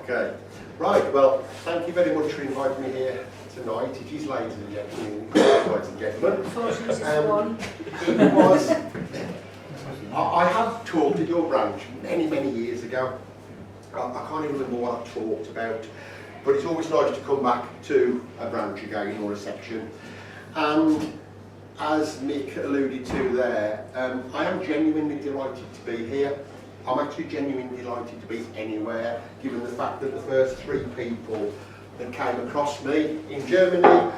Okay. Right, well, thank you very much for inviting me here tonight. It is late in the afternoon, ladies and gentlemen. It was... I have talked at your branch many years ago. I can't even remember what I talked about, but it's always nice to come back to a branch again or a section. And as Mick alluded to there, I am genuinely delighted to be here. I'm actually genuinely delighted to be anywhere, given the fact that the first 3 people that came across me in Germany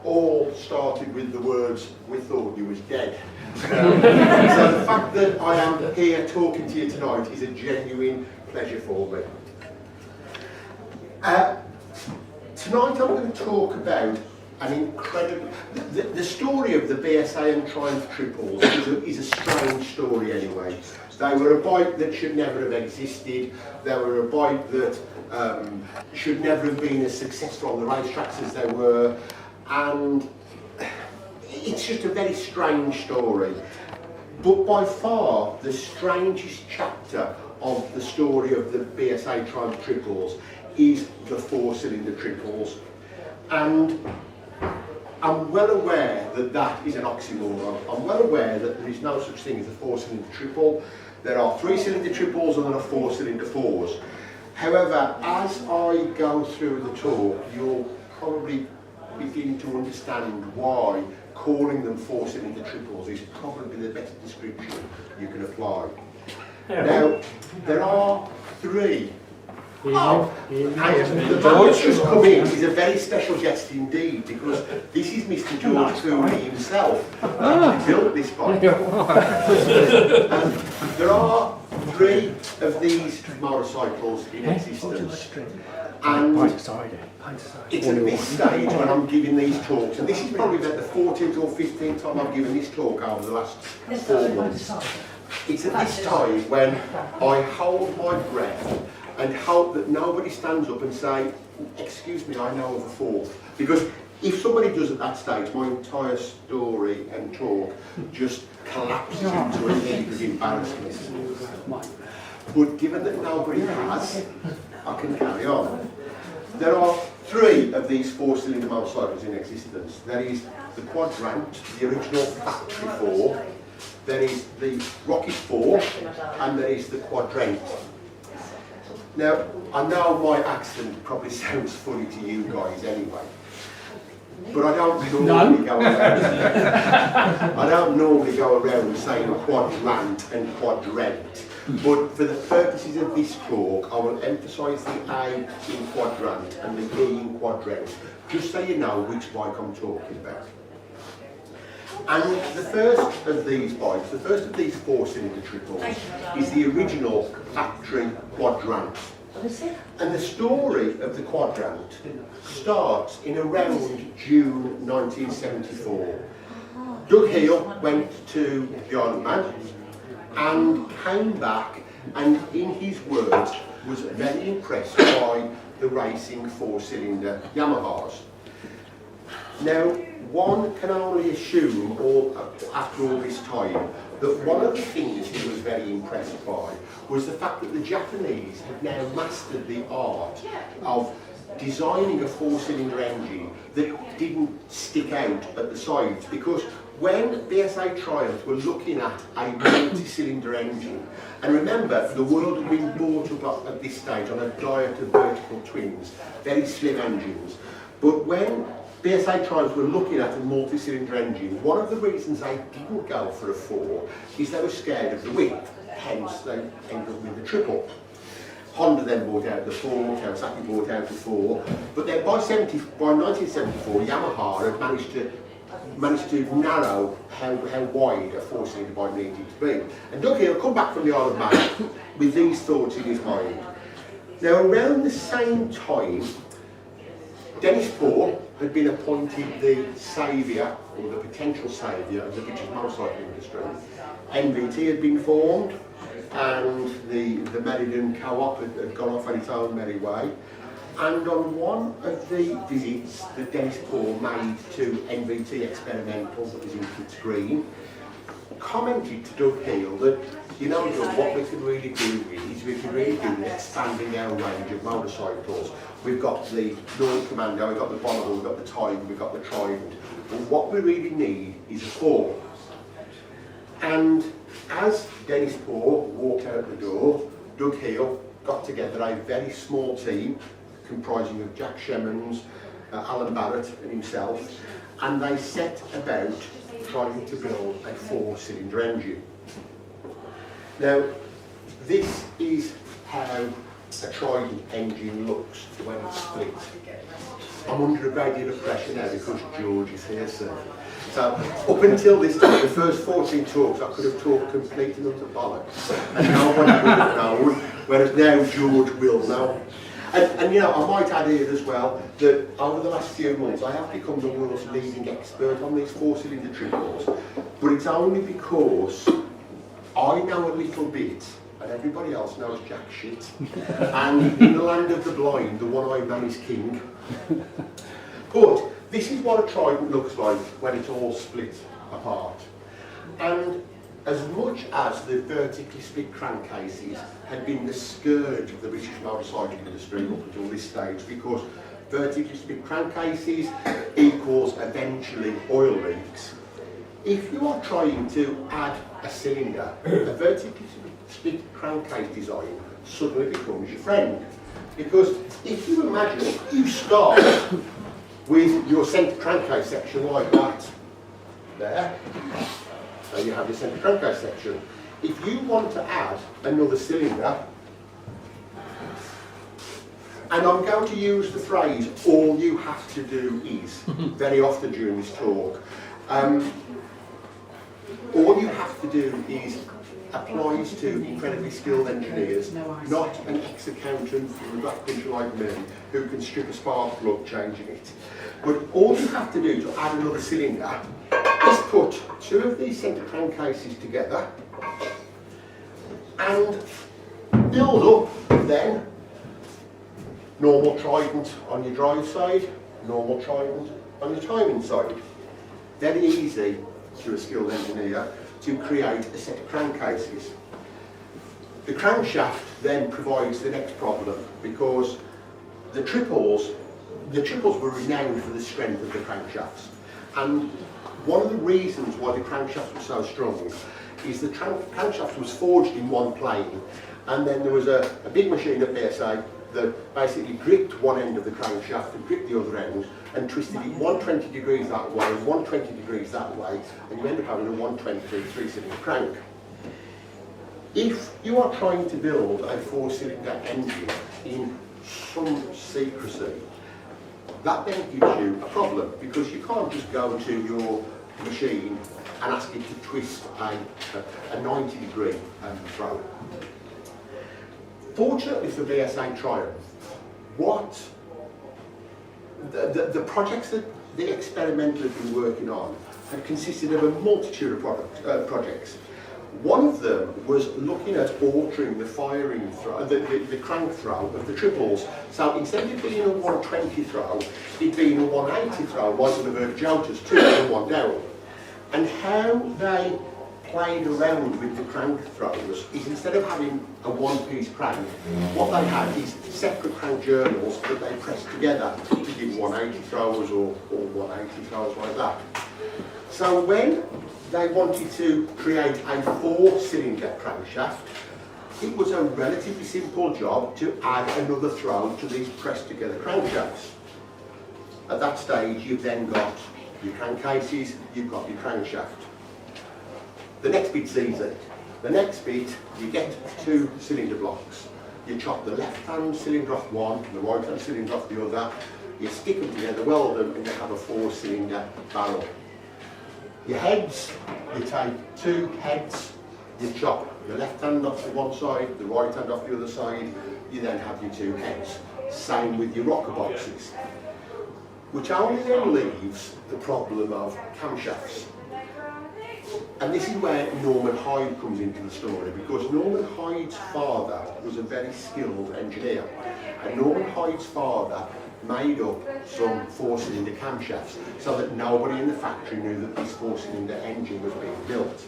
all started with the words, "We thought you was dead." So the fact that I am here talking to you tonight is a genuine pleasure for me. Tonight I'm going to talk about an incredible... The story of the BSA and Triumph triples is a strange story anyway. They were a bike that should never have existed. They were a bike that should never have been as successful on the racetracks as they were. And it's just a very strange story. But by far the strangest chapter of the story of the BSA Triumph triples is the 4-cylinder triples. And I'm well aware that that is an oxymoron. I'm well aware that there is no such thing as a 4-cylinder triple. There are 3-cylinder triples and there are 4-cylinder 4s. However, as I go through the talk, you'll probably begin to understand why calling them 4-cylinder triples is probably the best description you can apply. Now, there are 3. Oh, and the man that's just come in is a very special guest indeed, because this is Mr. George Pooley himself who built this bike. There are 3 of these motorcycles in existence, and it's at this stage when I'm giving these talks, and this is probably about the 14th or 15th time I've given this talk over the last 4 months. It's at this time when I hold my breath and hope that nobody stands up and say, "Excuse me, I know of a 4th." Because if somebody does at that stage, my entire story and talk just collapses into a heap of embarrassment. But given that nobody has, I can carry on. There are 3 of these 4-cylinder motorcycles in existence. There is the Quadrant, the original factory 4. There is the Rocket 4, and there is the Quadrant. Now, I know my accent probably sounds funny to you guys anyway, but I don't normally go around saying Quadrant and Quadrant. But for the purposes of this talk, I will emphasise the A in Quadrant and the E in Quadrant, just so you know which bike I'm talking about. And the first of these bikes, the first of these 4-cylinder triples, is the original factory Quadrant. And the story of the Quadrant starts in around June 1974. Doug Heel went to the Isle of Man and came back, and in his words was very impressed by the racing 4-cylinder Yamahas. Now, one can only assume, after all this time, that one of the things he was very impressed by was the fact that the Japanese had now mastered the art of designing a 4-cylinder engine that didn't stick out at the sides. Because when BSA Triumph were looking at a multi-cylinder engine, and remember, the world had been brought up at this stage on a diet of vertical twins, very slim engines, but when BSA Triumphs were looking at a multi-cylinder engine, one of the reasons they didn't go for a 4 is they were scared of the width, hence they ended up with the triple. Honda then bought out the 4, Kawasaki bought out the 4, but then by 1974 Yamaha had managed to narrow how wide a 4-cylinder bike needed to be. And Doug Heel come back from the Isle of Man with these thoughts in his mind. Now, around the same time, Dennis Poor had been appointed the saviour, or the potential saviour, of the British motorcycle industry. NVT had been formed, and the Meriden Co-op had gone off on its own merry way. And on one of the visits that Dennis Poor made to NVT Experimental, that was in Kids Green, commented to Doug Heel that, you know, Doug, what we could really do is we could really do is expanding our range of motorcycles. We've got the North Commando, we've got the Bonneville, we've got the Tiger, we've got the Trident. But what we really need is a 4. And as Dennis Poor walked out the door, Doug Heel got together a very small team comprising of Jack Shemmons, Alan Barrett and himself, and they set about trying to build a 4-cylinder engine. Now, this is how a Trident engine looks when it's split. I'm under a great deal of pressure now because George is here, sir. So, up until this time, the first 14 talks, I could have talked complete and utter bollocks, and no one would have known, whereas now George will know. And you know, I might add here as well that over the last few months I have become the world's leading expert on these 4-cylinder triples, but it's only because I know a little bit and everybody else knows jack shit. And in the land of the blind, the one-eyed man is king. But this is what a Trident looks like when it's all split apart. And as much as the vertically split crankcases had been the scourge of the British motorcycle industry up until this stage, because vertically split crankcases equals eventually oil leaks, if you are trying to add a cylinder, a vertically split crankcase design suddenly becomes your friend. Because if you imagine you start with your centre crankcase section like that, there, so you have your centre crankcase section. If you want to add another cylinder, and I'm going to use the phrase, all you have to do is, very often during this talk, all you have to do is applies to incredibly skilled engineers, not an ex-accountant with a black pincher like me who can strip a spark plug changing it. But all you have to do to add another cylinder is put 2 of these centre crankcases together and build up then normal Trident on your drive side, normal Trident on your timing side. Very easy to a skilled engineer to create a set of crankcases. The crankshaft then provides the next problem, because the triples were renowned for the strength of the crankshafts. And one of the reasons why the crankshaft was so strong is the crankshaft was forged in one plane, and then there was a big machine at BSA that basically gripped one end of the crankshaft and gripped the other end and twisted it 120 degrees that way and 120 degrees that way, and you end up having a 120 3-cylinder crank. If you are trying to build a 4-cylinder engine in some secrecy, that then gives you a problem, because you can't just go to your machine and ask it to twist a 90 degree throw. Fortunately for BSA Triumph, the projects that the experimental have been working on had consisted of a multitude of projects. One of them was looking at altering the firing throw, the crank throw of the triples. So instead of it being a 120 throw, it being a 180 throw, like the Verge Jouters, 2 up and 1 down. And how they played around with the crank throws is, instead of having a one-piece crank, what they had is separate crank journals that they pressed together to give 180 throws or 180 throws like that. So when they wanted to create a 4-cylinder crankshaft, it was a relatively simple job to add another throw to these pressed together crankshafts. At that stage, you've then got your crankcases, you've got your crankshaft. The next bit's easy. The next bit, you get 2 cylinder blocks. You chop the left-hand cylinder off one, the right-hand cylinder off the other, you stick them together, weld them, and you have a 4-cylinder barrel. Your heads, you take 2 heads, you chop the left hand off to one side, the right hand off the other side, you then have your 2 heads. Same with your rocker boxes, which only then leaves the problem of camshafts. And this is where Norman Hyde comes into the story, because Norman Hyde's father was a very skilled engineer, and Norman Hyde's father made up some 4-cylinder camshafts so that nobody in the factory knew that this 4-cylinder engine was being built.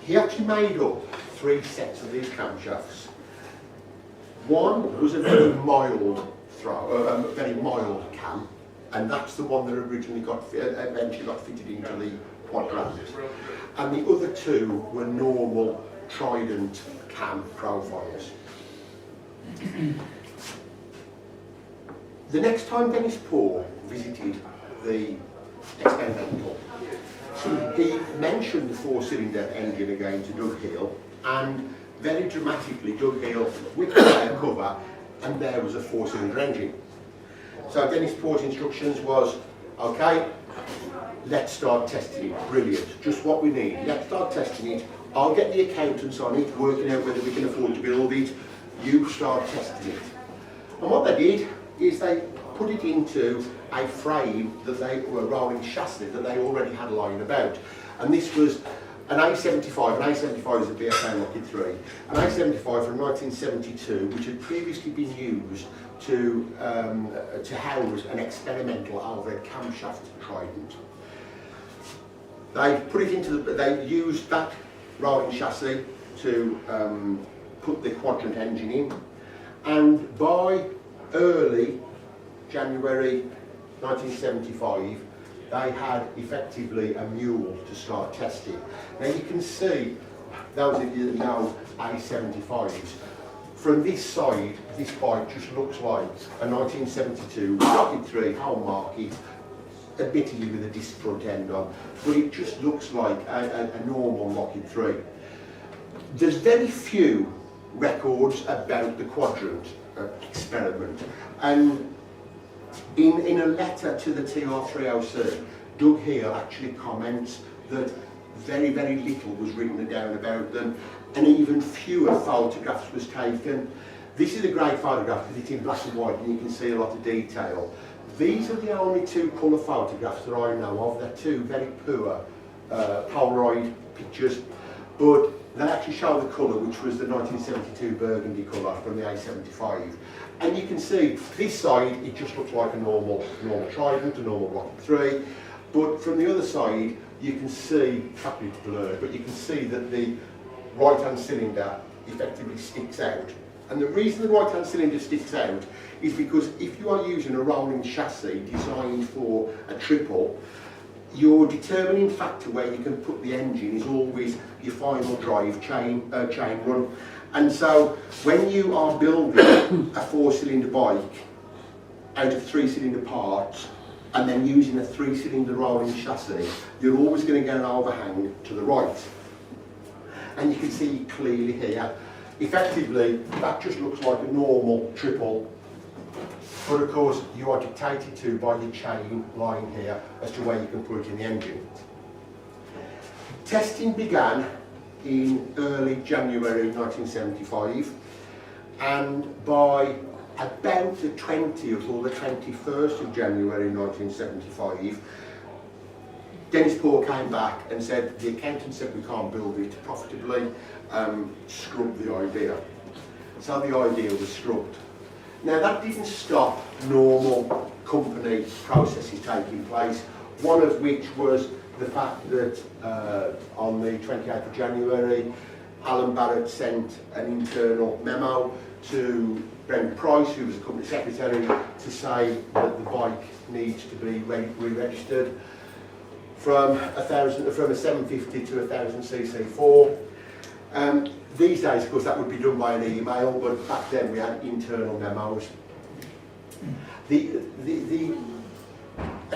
he actually made up 3 sets of these camshafts. One was a very mild cam, and that's the one that originally eventually got fitted into the Quadrant. And the other 2 were normal Trident cam profiles. The next time Dennis Poole visited the experimental, he mentioned the 4-cylinder engine again to Doug Hill, and very dramatically Doug Hill whipped away a cover, and there was a 4-cylinder engine. So Dennis Poole's instructions was, okay, let's start testing it. Brilliant, just what we need. Let's start testing it. I'll get the accountants on it, working out whether we can afford to build it. You start testing it. And what they did is they put it into a frame that they were rolling chassis that they already had lying about. And this was an A75. An A75 is a BSA Lockheed 3. An A75 from 1972, which had previously been used to house an experimental overhead camshaft Trident. They put it into they used that rolling chassis to put the Quadrant engine in, and by early January 1975 they had effectively a mule to start testing. Now you can see, those of you that know A75s, from this side this bike just looks like a 1972 Lockheed 3 home market, admittedly with a disc front end on, but it just looks like a normal Lockheed 3. There's very few records about the Quadrant experiment, and in a letter to the TR3OC, Doug Hill actually comments that very, very little was written down about them, and even fewer photographs was taken. This is a great photograph because it's in black and white and you can see a lot of detail. These are the only 2 colour photographs that I know of. They're 2 very poor Polaroid pictures, but they actually show the colour, which was the 1972 burgundy colour from the A75. And you can see this side, it just looks like a normal Trident, a normal Lockheed 3. But from the other side, you can see, in fact it's blurred, but you can see that the right-hand cylinder effectively sticks out. And the reason the right-hand cylinder sticks out is because if you are using a rolling chassis designed for a triple, your determining factor where you can put the engine is always your final drive chain run. And so when you are building a 4-cylinder bike out of 3-cylinder parts and then using a 3-cylinder rolling chassis, you're always going to get an overhang to the right. And you can see clearly here, effectively that just looks like a normal triple, but of course you are dictated to by your chain line here as to where you can put it in the engine. Testing began in early January 1975, and by about the 20th or the 21st of January 1975, Dennis Poole came back and said the accountant said we can't build it profitably, scrub the idea. So the idea was scrubbed. Now that didn't stop normal company processes taking place, one of which was the fact that on the 28th of January, Alan Barrett sent an internal memo to Brent Price, who was the company secretary, to say that the bike needs to be re-registered from a 750 to a 1000 cc4. These days, of course, that would be done by an email, but back then we had internal memos. An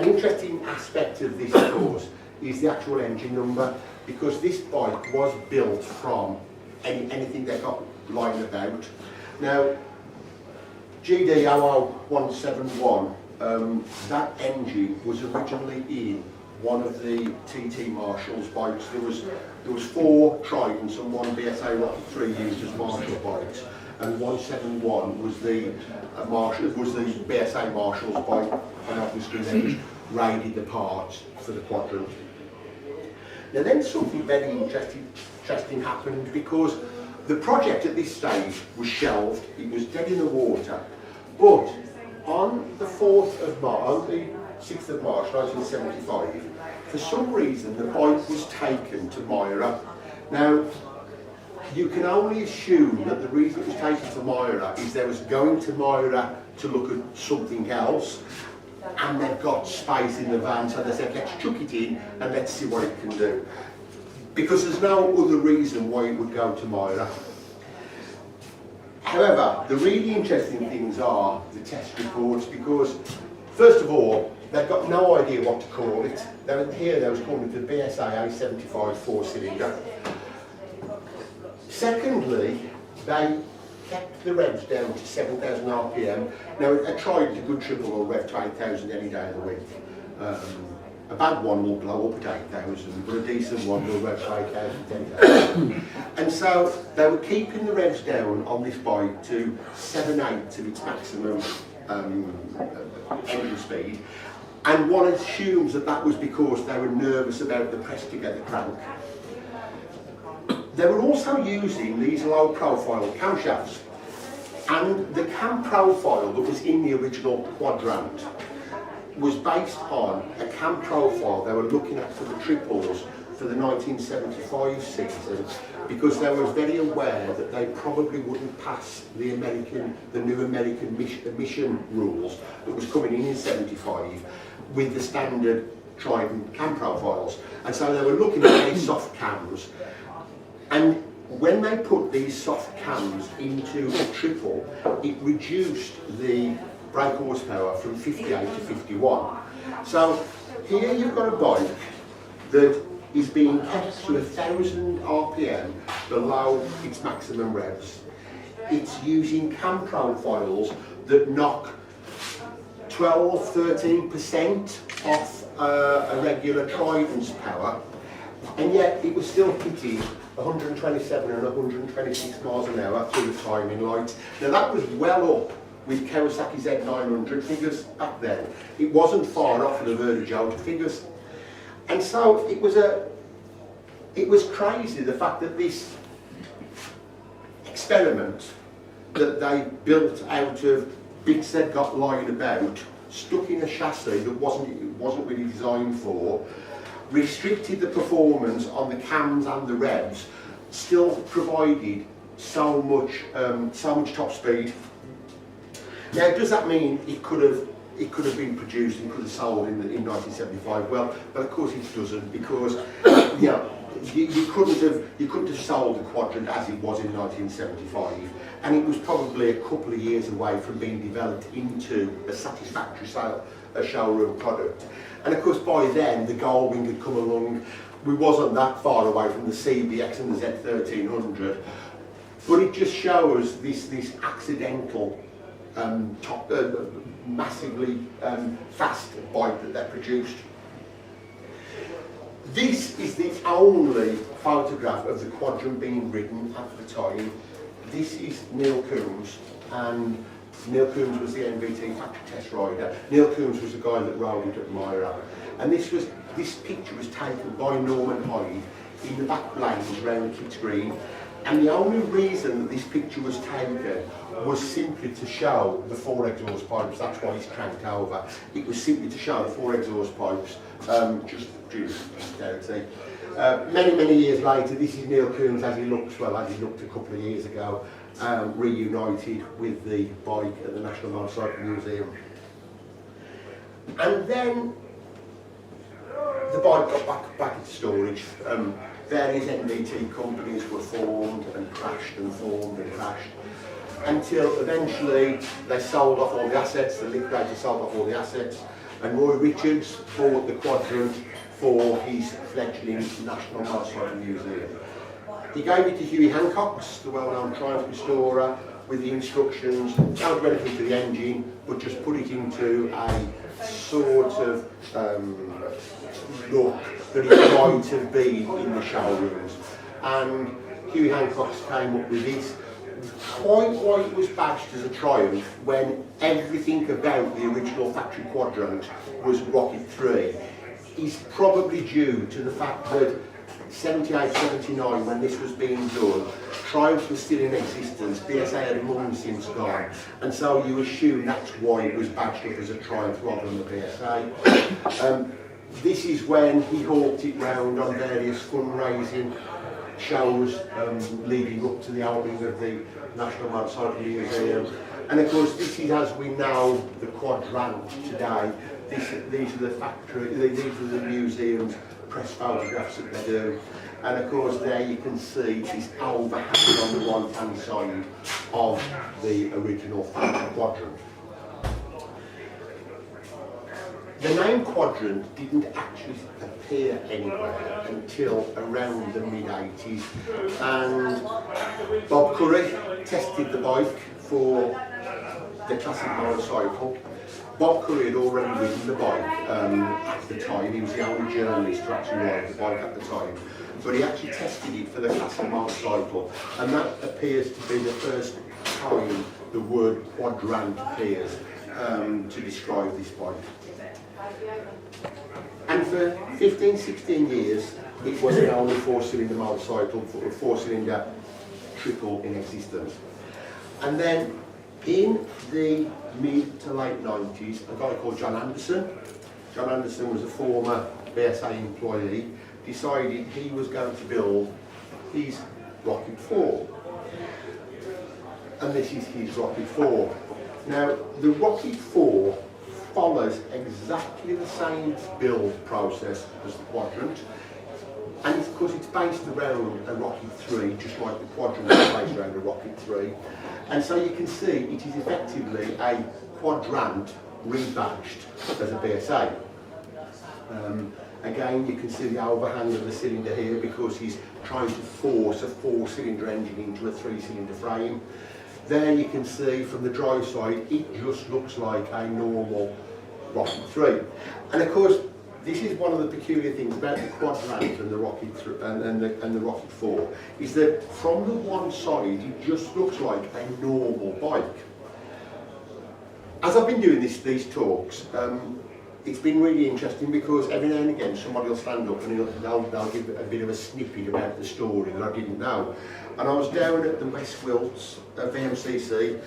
interesting aspect of this, of course, is the actual engine number, because this bike was built from anything they got lying about. Now, GD 00171, that engine was originally in one of the TT Marshall's bikes. There was 4 Tridents and 1 BSA Lockheed 3 used as Marshall bikes, and 171 was the BSA Marshall's bike, and obviously they just raided the parts for the Quadrant. Now then something very interesting happened, because the project at this stage was shelved, it was dead in the water, but on the 4th of March, on the 6th of March 1975, for some reason the bike was taken to Myra Now, you can only assume that the reason it was taken to Myra is they was going to Myra to look at something else, and they've got space in the van, so they said, let's chuck it in and let's see what it can do. Because there's no other reason why it would go to Myra. However, the really interesting things are the test reports, because first of all, they've got no idea what to call it. Here they was calling it the BSA A75 4-cylinder. Secondly, they kept the revs down to 7,000 RPM. Now, a Trident, a good triple will rev to 8,000 any day of the week. A bad one will blow up at 8,000, but a decent one will rev to 8,000, 10,000. And so they were keeping the revs down on this bike to 7/8 of its maximum engine speed. And one assumes that that was because they were nervous about the press together crank. They were also using these low profile camshafts, and the cam profile that was in the original Quadrant was based on a cam profile they were looking at for the triples for the 1975 season, because they were very aware that they probably wouldn't pass the new American emission rules that was coming in 75 with the standard Trident cam profiles. And so they were looking at these soft cams, and when they put these soft cams into a triple, it reduced the brake horsepower from 58 to 51. So here you've got a bike that is being kept to 1,000 RPM below its maximum revs. It's using cam profiles that knock 12–13% off a regular Trident's power, and yet it was still hitting 127 and 126 miles an hour through the timing lights. Now that was well up with Kawasaki Z900 figures back then. It wasn't far off the Vertigo figures. And so it was crazy, the fact that this experiment that they built out of bits they'd got lying about, stuck in a chassis that wasn't really designed for, restricted the performance on the cams and the revs, still provided so much top speed. Now, does that mean it could have been produced and could have sold in 1975? Well, but of course it doesn't, because you couldn't have sold the Quadrant as it was in 1975, and it was probably a couple of years away from being developed into a satisfactory showroom product. And of course by then the Goldwing had come along. We wasn't that far away from the CBX and the Z1300, but it just shows this accidental massively fast bike that they produced. This is the only photograph of the Quadrant being ridden at the time. This is Neil Coombs, and Neil Coombs was the NVT factory test rider. Neil Coombs was the guy that rode it at Myra. And this picture was taken by Norman Hyde in the back lanes around the kids' green. And the only reason that this picture was taken was simply to show the 4 exhaust pipes. That's why he's cranked over. It was simply to show the 4 exhaust pipes, just due to posterity. Many years later, this is Neil Coombs as he looked a couple of years ago, reunited with the bike at the National Motorcycle Museum. And then the bike got back into storage. Various NVT companies were formed and crashed and formed and crashed, until eventually they sold off all the assets, the liquidator sold off all the assets, and Roy Richards bought the Quadrant for his fledgling National Motorcycle Museum. He gave it to Hughie Hancock's, the well-known Triumph restorer, with the instructions, don't do anything to the engine, but just put it into a sort of look that it might have been in the showrooms. And Hughie Hancock came up with this. Quite why it was badged as a Triumph when everything about the original factory Quadrant was rocket free is probably due to the fact that 78, 79, when this was being done, Triumph was still in existence, BSA had long since gone, and so you assume that's why it was badged up as a Triumph rather than the BSA. This is when he hawked it round on various fundraising shows leading up to the opening of the National Motorcycle Museum. And of course, this is, as we know, the Quadrant today. These are the factory, these are the museum's press photographs that they do. And of course, there you can see this overhang on the right-hand side of the original Quadrant. The name Quadrant didn't actually appear anywhere until around the mid-80s, and Bob Curry tested the bike for the classic motorcycle. Bob Curry had already ridden the bike at the time. He was the only journalist to actually ride the bike at the time, but he actually tested it for the classic motorcycle, and that appears to be the first time the word Quadrant appears to describe this bike. And for 15, 16 years, it was the only four-cylinder motorcycle, four-cylinder triple in existence. And then in the mid to late 90s, a guy called John Anderson was a former BSA employee, decided he was going to build his Rocket 4. And this is his Rocket 4. Now, the Rocket 4 follows exactly the same build process as the Quadrant, and of course it's based around a Rocket 3, just like the Quadrant is based around a Rocket 3. And so you can see it is effectively a Quadrant rebadged as a BSA. Again, you can see the overhang of the cylinder here because he's trying to force a four-cylinder engine into a three-cylinder frame. There you can see from the drive side, it just looks like a normal Rocket 3. And of course, this is one of the peculiar things about the Quadrant and the Rocket 3 and the Rocket 4, is that from the one side, it just looks like a normal bike. As I've been doing these talks, it's been really interesting because every now and again somebody will stand up and they'll give a bit of a snippet about the story that I didn't know. And I was down at the West Wilts VMCC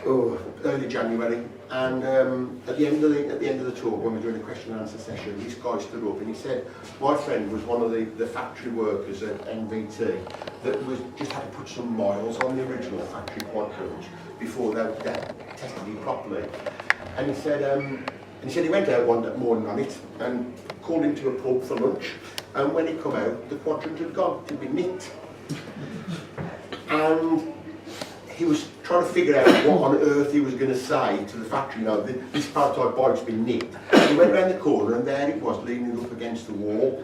early January, and at the end of the talk, when we were doing a question and answer session, this guy stood up and he said, my friend was one of the factory workers at NVT that just had to put some miles on the original factory Quadrant before they tested it properly. And he said he went out one morning on it and called into a pub for lunch, and when he come out, the Quadrant had gone, it had been nicked. And he was trying to figure out what on earth he was going to say to the factory, you know, this prototype bike's been nicked. He went round the corner and there it was, leaning up against the wall,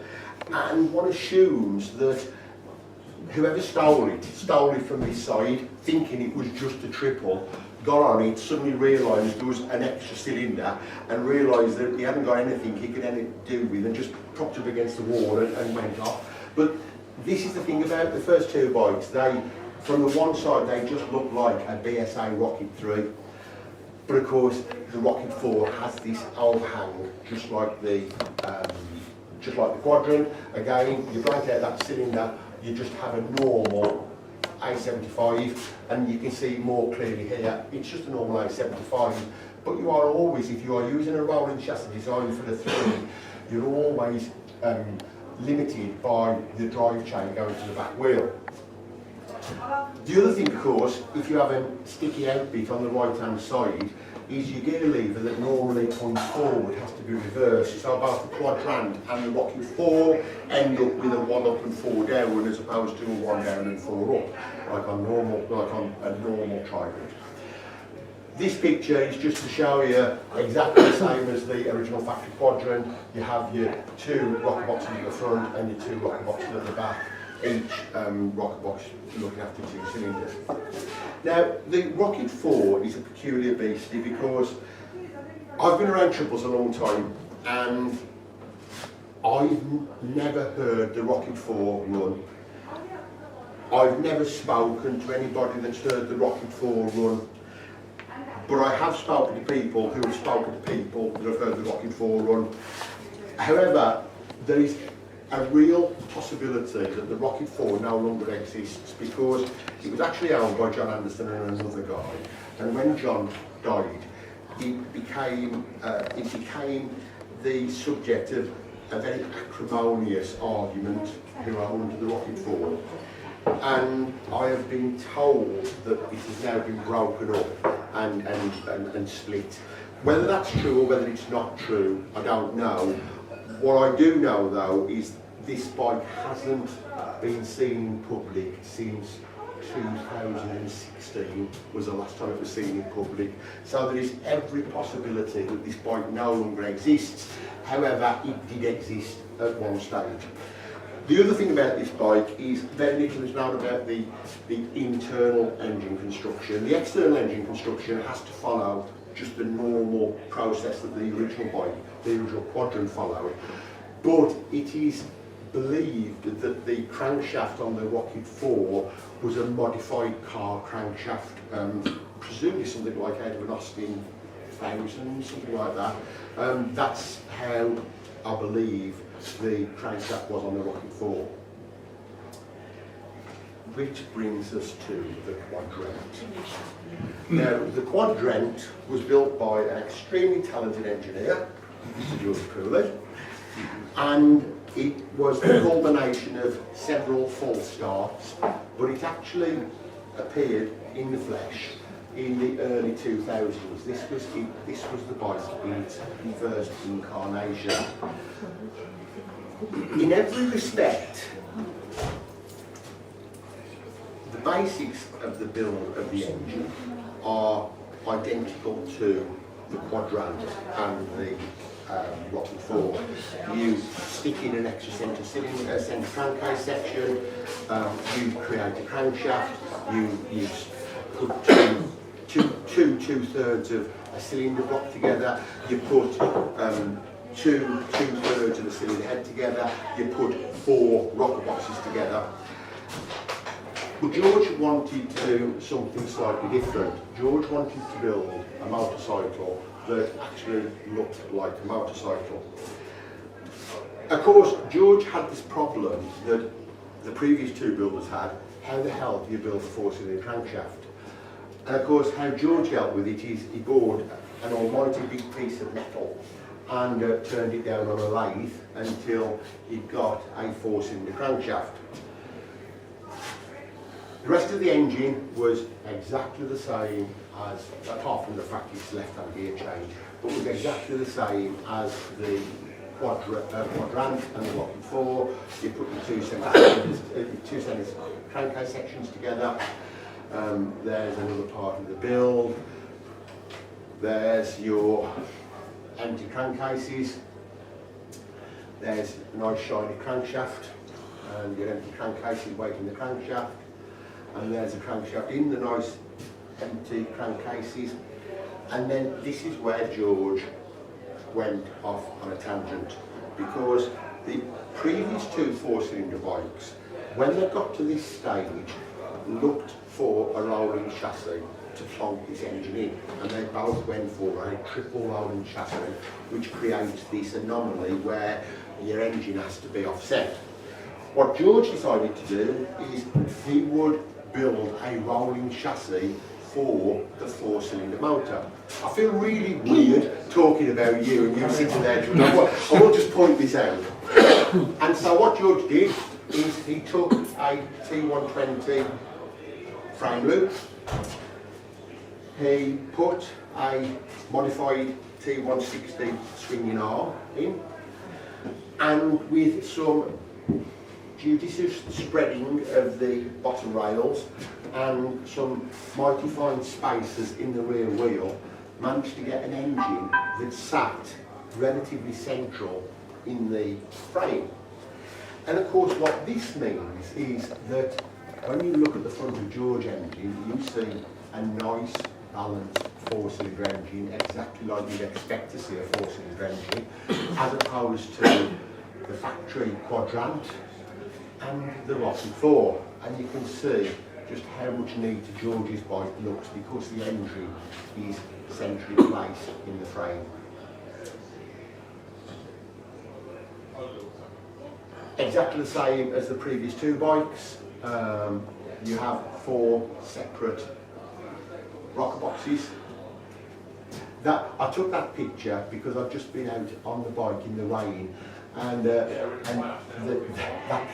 and one assumes that whoever stole it from this side, thinking it was just a triple, got on it, suddenly realised there was an extra cylinder, and realised that he hadn't got anything he could do with, and just propped up against the wall and went off. But this is the thing about the first two bikes, from the one side they just look like a BSA Rocket 3, but of course the Rocket 4 has this overhang just like the Quadrant. Again, you break out that cylinder, you just have a normal A75, and you can see more clearly here, it's just a normal A75, but you are always, if you are using a rolling chassis design for the 3, you're always limited by the drive chain going to the back wheel. The other thing, of course, if you have a sticky out bit on the right hand side, is your gear lever that normally points forward has to be reversed. So both the Quadrant and the Rocket 4 end up with a 1 up and 4 down as opposed to a 1 down and 4 up, like on a normal Trident. This picture is just to show you exactly the same as the original factory Quadrant. You have your 2 rocker boxes at the front and your 2 rocker boxes at the back. Each rocker box looking after 2 cylinders. Now, the Rocket 4 is a peculiar beastie because I've been around triples a long time and I've never heard the Rocket 4 run. I've never spoken to anybody that's heard the Rocket 4 run, but I have spoken to people who have spoken to people that have heard the Rocket 4 run. However, there is a real possibility that the Rocket 4 no longer exists because it was actually owned by John Anderson and another guy, and when John died, it became the subject of a very acrimonious argument who owned the Rocket 4, and I have been told that it has now been broken up and split. Whether that's true or whether it's not true, I don't know. What I do know though is this bike hasn't been seen in public since 2016 was the last time it was seen in public. So there is every possibility that this bike no longer exists. However, it did exist at one stage. The other thing about this bike is very little is known about the internal engine construction. The external engine construction has to follow just the normal process that the original bike, the original Quadrant followed. But it is believed that the crankshaft on the Rocket 4 was a modified car crankshaft, presumably something like out of an Austin 1000, something like that. That's how I believe the crankshaft was on the Rocket 4. Which brings us to the Quadrant. Now, the Quadrant was built by an extremely talented engineer, Mr. George Pooley, and it was the culmination of several false starts, but it actually appeared in the flesh in the early 2000s. This was the bike in its first incarnation. In every respect, the basics of the build of the engine are identical to the Quadrant and the Rocket 4. You stick in an extra centre crankcase section, you create a crankshaft, you put two-thirds of a cylinder block together, you put two-thirds of the cylinder head together, you put 4 rocker boxes together. But George wanted to do something slightly different. George wanted to build a motorcycle that actually looked like a motorcycle. Of course, George had this problem that the previous 2 builders had. How the hell do you build a 4-cylinder crankshaft? And of course, how George dealt with it is he bought an almighty big piece of metal and turned it down on a lathe until he got a 4-cylinder crankshaft. The rest of the engine was exactly the same as, apart from the fact it's left-hand gear change, but was exactly the same as the Quadrant and the Rocket 4. You put the two cylinders crankcase sections together. There's another part of the build. There's your empty crankcases. There's a nice shiny crankshaft and your empty crankcases waiting the crankshaft. And there's a crankshaft in the nice empty crankcases. And then this is where George went off on a tangent, because the previous 2 4-cylinder bikes, when they got to this stage, looked for a rolling chassis to plonk this engine in, and they both went for a triple rolling chassis, which creates this anomaly where your engine has to be offset. What George decided to do is he would build a rolling chassis for the 4-cylinder motor. I feel really weird talking about you and you sitting there. I will just point this out. And so what George did is he took a T120 frame loop, he put a modified T160 swinging arm in, and with some judicious spreading of the bottom rails and some mighty fine spacers in the rear wheel, managed to get an engine that sat relatively central in the frame. And of course what this means is that when you look at the front of George engine, you see a nice balanced 4-cylinder engine, exactly like you'd expect to see a 4-cylinder engine, as opposed to the factory Quadrant and the Rocket 4. And you can see just how much neater George's bike looks because the engine is centrally placed in the frame. Exactly the same as the previous 2 bikes. You have 4 separate rocker boxes. I took that picture because I've just been out on the bike in the rain and that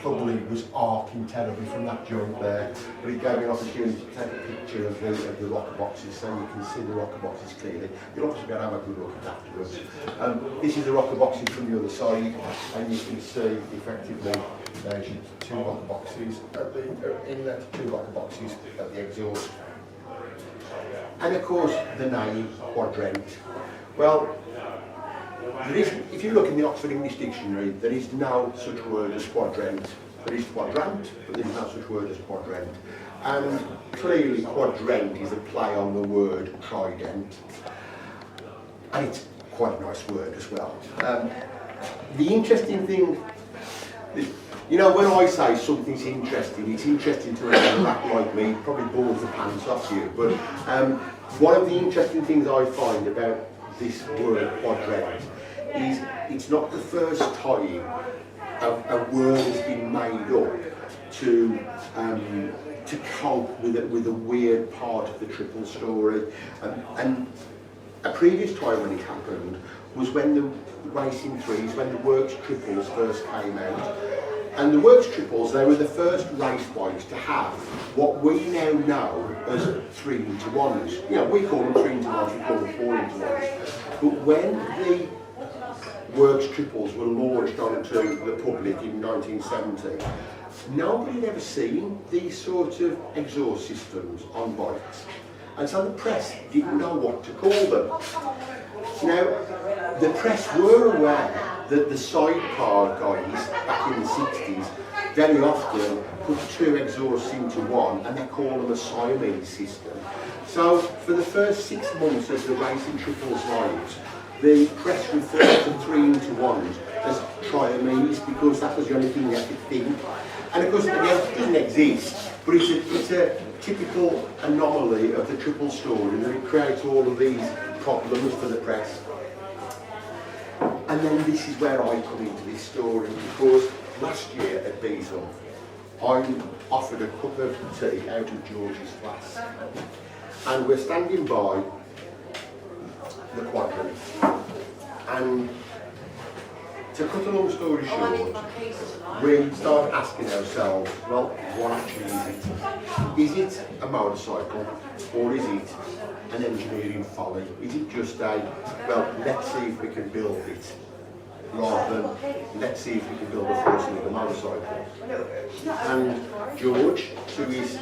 Pooley was arcing terribly from that joint there, but it gave me an opportunity to take a picture of the rocker boxes so you can see the rocker boxes clearly. You'll obviously be able to have a good look at that afterwards. This is the rocker boxes from the other side, and you can see effectively there's your two rocker boxes at the inlet, two rocker boxes at the exhaust. And of course the name Quadrant. Well, if you look in the Oxford English Dictionary, there is no such word as quadrant. There is quadrant, but there is no such word as quadrant. And clearly quadrant is a play on the word trident. And it's quite a nice word as well. The interesting thing, you know, when I say something's interesting, it's interesting to a rat like me, it probably bores the pants off you. But one of the interesting things I find about this word quadrant is it's not the first time a word has been made up to cope with a weird part of the triple story. And a previous time when it happened was when the racing threes, when the works triples first came out. And the works triples, they were the first race bikes to have what we now know as 3-into-1s. You know, we call them 3-into-1s, we call them 4-into-1s. But when the works triples were launched onto the public in 1970, nobody had ever seen these sort of exhaust systems on bikes. And so the press didn't know what to call them. Now, the press were aware that the sidecar guys back in the 60s very often put two exhausts into one, and they call them a Siamese system. So for the first 6 months of the racing triples lives, the press referred to 3-into-1s as Triamese because that was the only thing they could think. And of course, again, it doesn't exist, but it's a typical anomaly of the triple story, and it creates all of these problems for the press. And then this is where I come into this story, because last year at Beazle, I offered a cup of tea out of George's glass. And we're standing by the Quadrant. And to cut a long story short, we start asking ourselves, well, what actually is it? Is it a motorcycle, or is it an engineering folly? Is it just a, well, let's see if we can build it, rather than let's see if we can build a four-cylinder motorcycle? And George, to his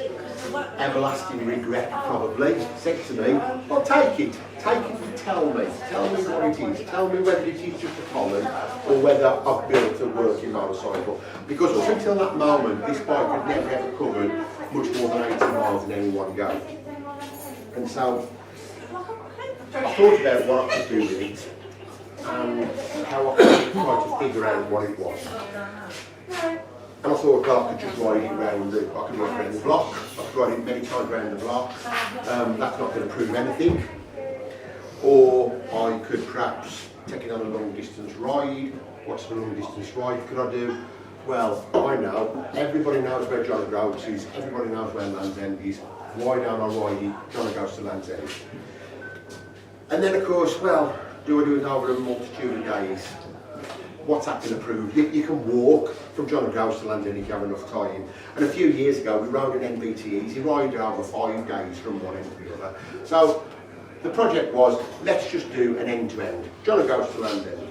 everlasting regret probably, said to me, well, take it and tell me what it is, tell me whether it is just a folly or whether I've built a working motorcycle. Because up until that moment, this bike had never ever covered much more than 80 miles in any one go. And so I thought about what I could do with it and how I could try to figure out what it was. And I thought, well, I could just ride it round the block. I could ride it many times around the block. That's not going to prove anything. Or I could perhaps take it on a long distance ride. What's the long distance ride could I do? Well, I know, everybody knows where John O'Groats is, everybody knows where Land's End is. Why don't I ride it? John goes to Land's End. And then of course, well, do I do it over a multitude of days? What's that going to prove? You can walk from John O'Groats to Land's End if you have enough time. And a few years ago, we rode an NBT easy ride over 5 days from one end to the other. So the project was, let's just do an end-to-end. John O'Groats to Land's End.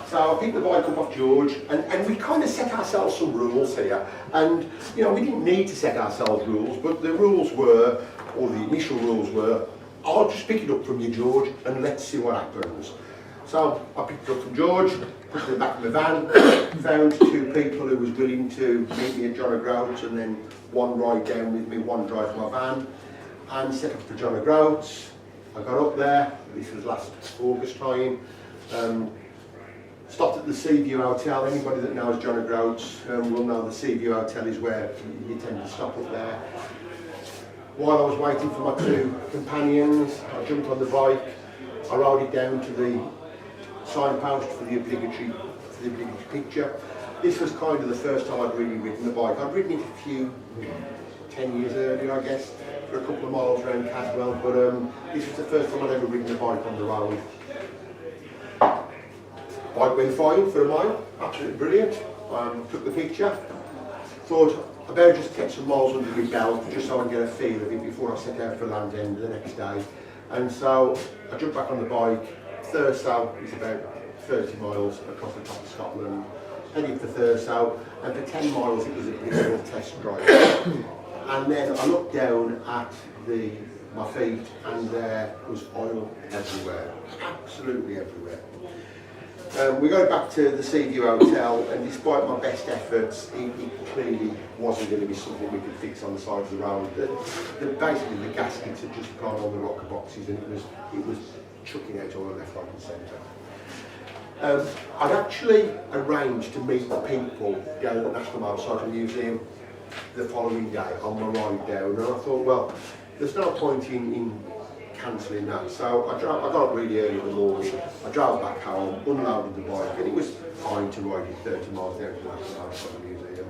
So I picked the bike up off George, and we kind of set ourselves some rules here. And, you know, we didn't need to set ourselves rules, but the rules were, or the initial rules were, I'll just pick it up from you, George, and let's see what happens. So I picked it up from George, put it in the back of the van, found 2 people who was willing to meet me at John O'Groats, and then one ride down with me, one drive my van, and set up for John O'Groats. I got up there, this was last August time, stopped at the Seaview Hotel. Anybody that knows John O'Groats will know the Seaview Hotel is where you tend to stop up there. While I was waiting for my 2 companions, I jumped on the bike, I rode it down to the signpost for the obligatory picture. This was kind of the first time I'd really ridden the bike. I'd ridden it a few, 10 years earlier I guess, for a couple of miles around Caswell, but this was the first time I'd ever ridden a bike on the road. Bike went fine for a mile, absolutely brilliant. Took the picture, thought I better just get some miles under my belt just so I can get a feel of it before I set out for Land's End the next day. And so I jumped back on the bike. Thurso is about 30 miles across the top of Scotland, heading for Thurso, and for 10 miles it was a beautiful test drive. And then I looked down at my feet and there was oil everywhere, absolutely everywhere. We got back to the Seaview Hotel, and despite my best efforts, it clearly wasn't going to be something we could fix on the side of the road. Basically, the gaskets had just gone on the rocker boxes, and it was chucking out oil left, right, and centre. I'd actually arranged to meet the people down at the National Motorcycle Museum the following day on my ride down, and I thought, well, there's no point in cancelling that. So I got up really early in the morning, I drove back home, unloaded the bike, and it was fine to ride it 30 miles down to the National Motorcycle Museum.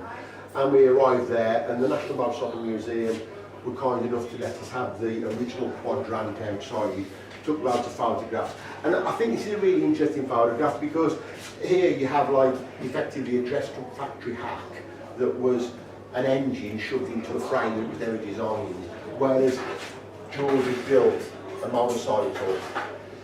And we arrived there, and the National Motorcycle Museum were kind enough to let us have the original Quadrant outside. Took loads of photographs, and I think this is a really interesting photograph because here you have like effectively a dressed up factory hack that was an engine shoved into a frame that was never designed, whereas George had built a motorcycle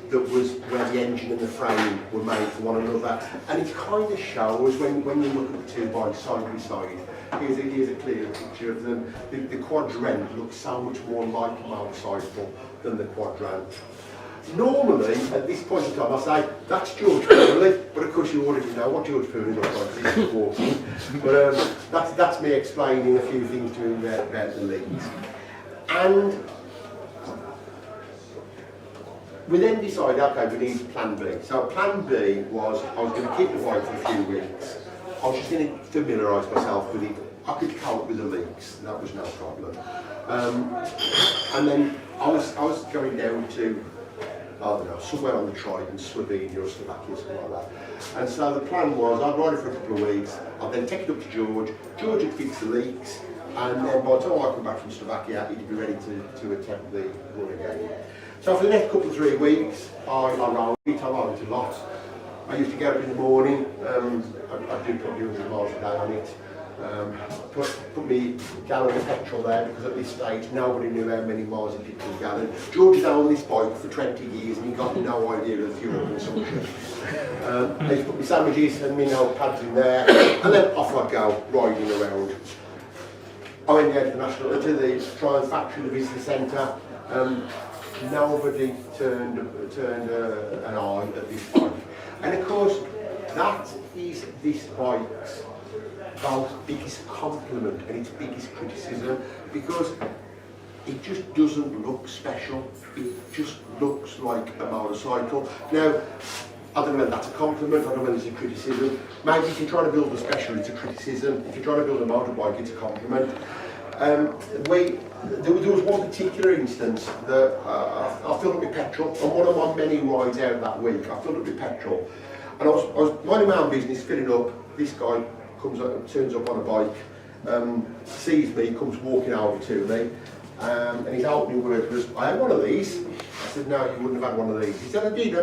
that was where the engine and the frame were made for one another, and it kind of shows when you look at the two bikes side by side. Here's a clear picture of them. The Quadrant looks so much more like a motorcycle than the Quadrant. Normally, at this point in time, I say, that's George Pooley, but of course you already know what George Pooley looks like, he's walking. But that's me explaining a few things to him about the leads. And we then decided, okay, we need plan B. So plan B was, I was going to keep the bike for a few weeks. I was just going to familiarise myself with it. I could cope with the leaks, that was no problem. And then I was going down to, I don't know, somewhere on the Trident, Slovenia or Slovakia, something like that. And so the plan was, I'd ride it for a couple of weeks, I'd then take it up to George, George would fix the leaks, and then by the time I come back from Slovakia, he'd be ready to attempt the run again. So for the next couple of 3 weeks, I rode it a lot. I used to get up in the morning, I do probably 100 miles a day on it. Put me gallon of petrol there because at this stage nobody knew how many miles it did per gallon. George has owned this bike for 20 years and he got no idea of the fuel consumption. I used to put my sandwiches and my notepads in there, and then off I'd go riding around. I went down to the Trident factory, the business centre. Nobody turned an eye at this bike. And of course, that is this bike's both biggest compliment and its biggest criticism, because it just doesn't look special. It just looks like a motorcycle. Now, I don't know whether that's a compliment, I don't know whether it's a criticism. Maybe if you're trying to build a special, it's a criticism. If you're trying to build a motorbike, it's a compliment. There was one particular instance that I filled up with petrol, on one of my many rides out that week. I filled up with petrol, and I was minding my own business, filling up. This guy comes up, turns up on a bike, sees me, comes walking over to me, and his opening word was, "I had one of these." I said, "No, you wouldn't have had one of these." He said, I did.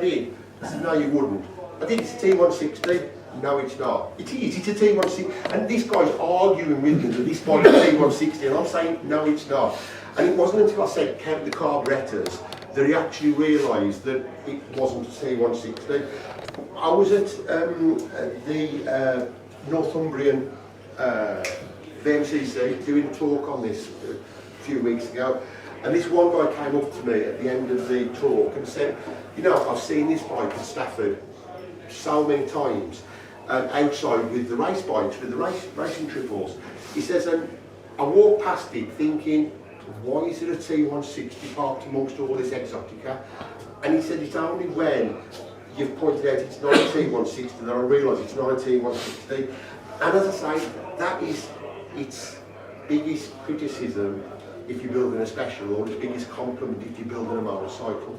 I said, "No, you wouldn't." "I did, it's a T160. "No, it's not." "It is, it's a T160. And this guy's arguing with me that this bike's a T160, and I'm saying, "No, it's not." And it wasn't until I said, "Count the carburettors," that he actually realised that it wasn't a T160. I was at the Northumbrian VMCC doing a talk on this a few weeks ago, and this one guy came up to me at the end of the talk and said, "You know, I've seen this bike at Stafford so many times outside with the race bikes, with the racing triples." He says, "And I walked past it thinking, why is it a T160 parked amongst all this exotica?" And he said, "It's only when you've pointed out it's not a T160 that I realise it's not a T160. And as I say, that is its biggest criticism if you're building a special, or its biggest compliment if you're building a motorcycle.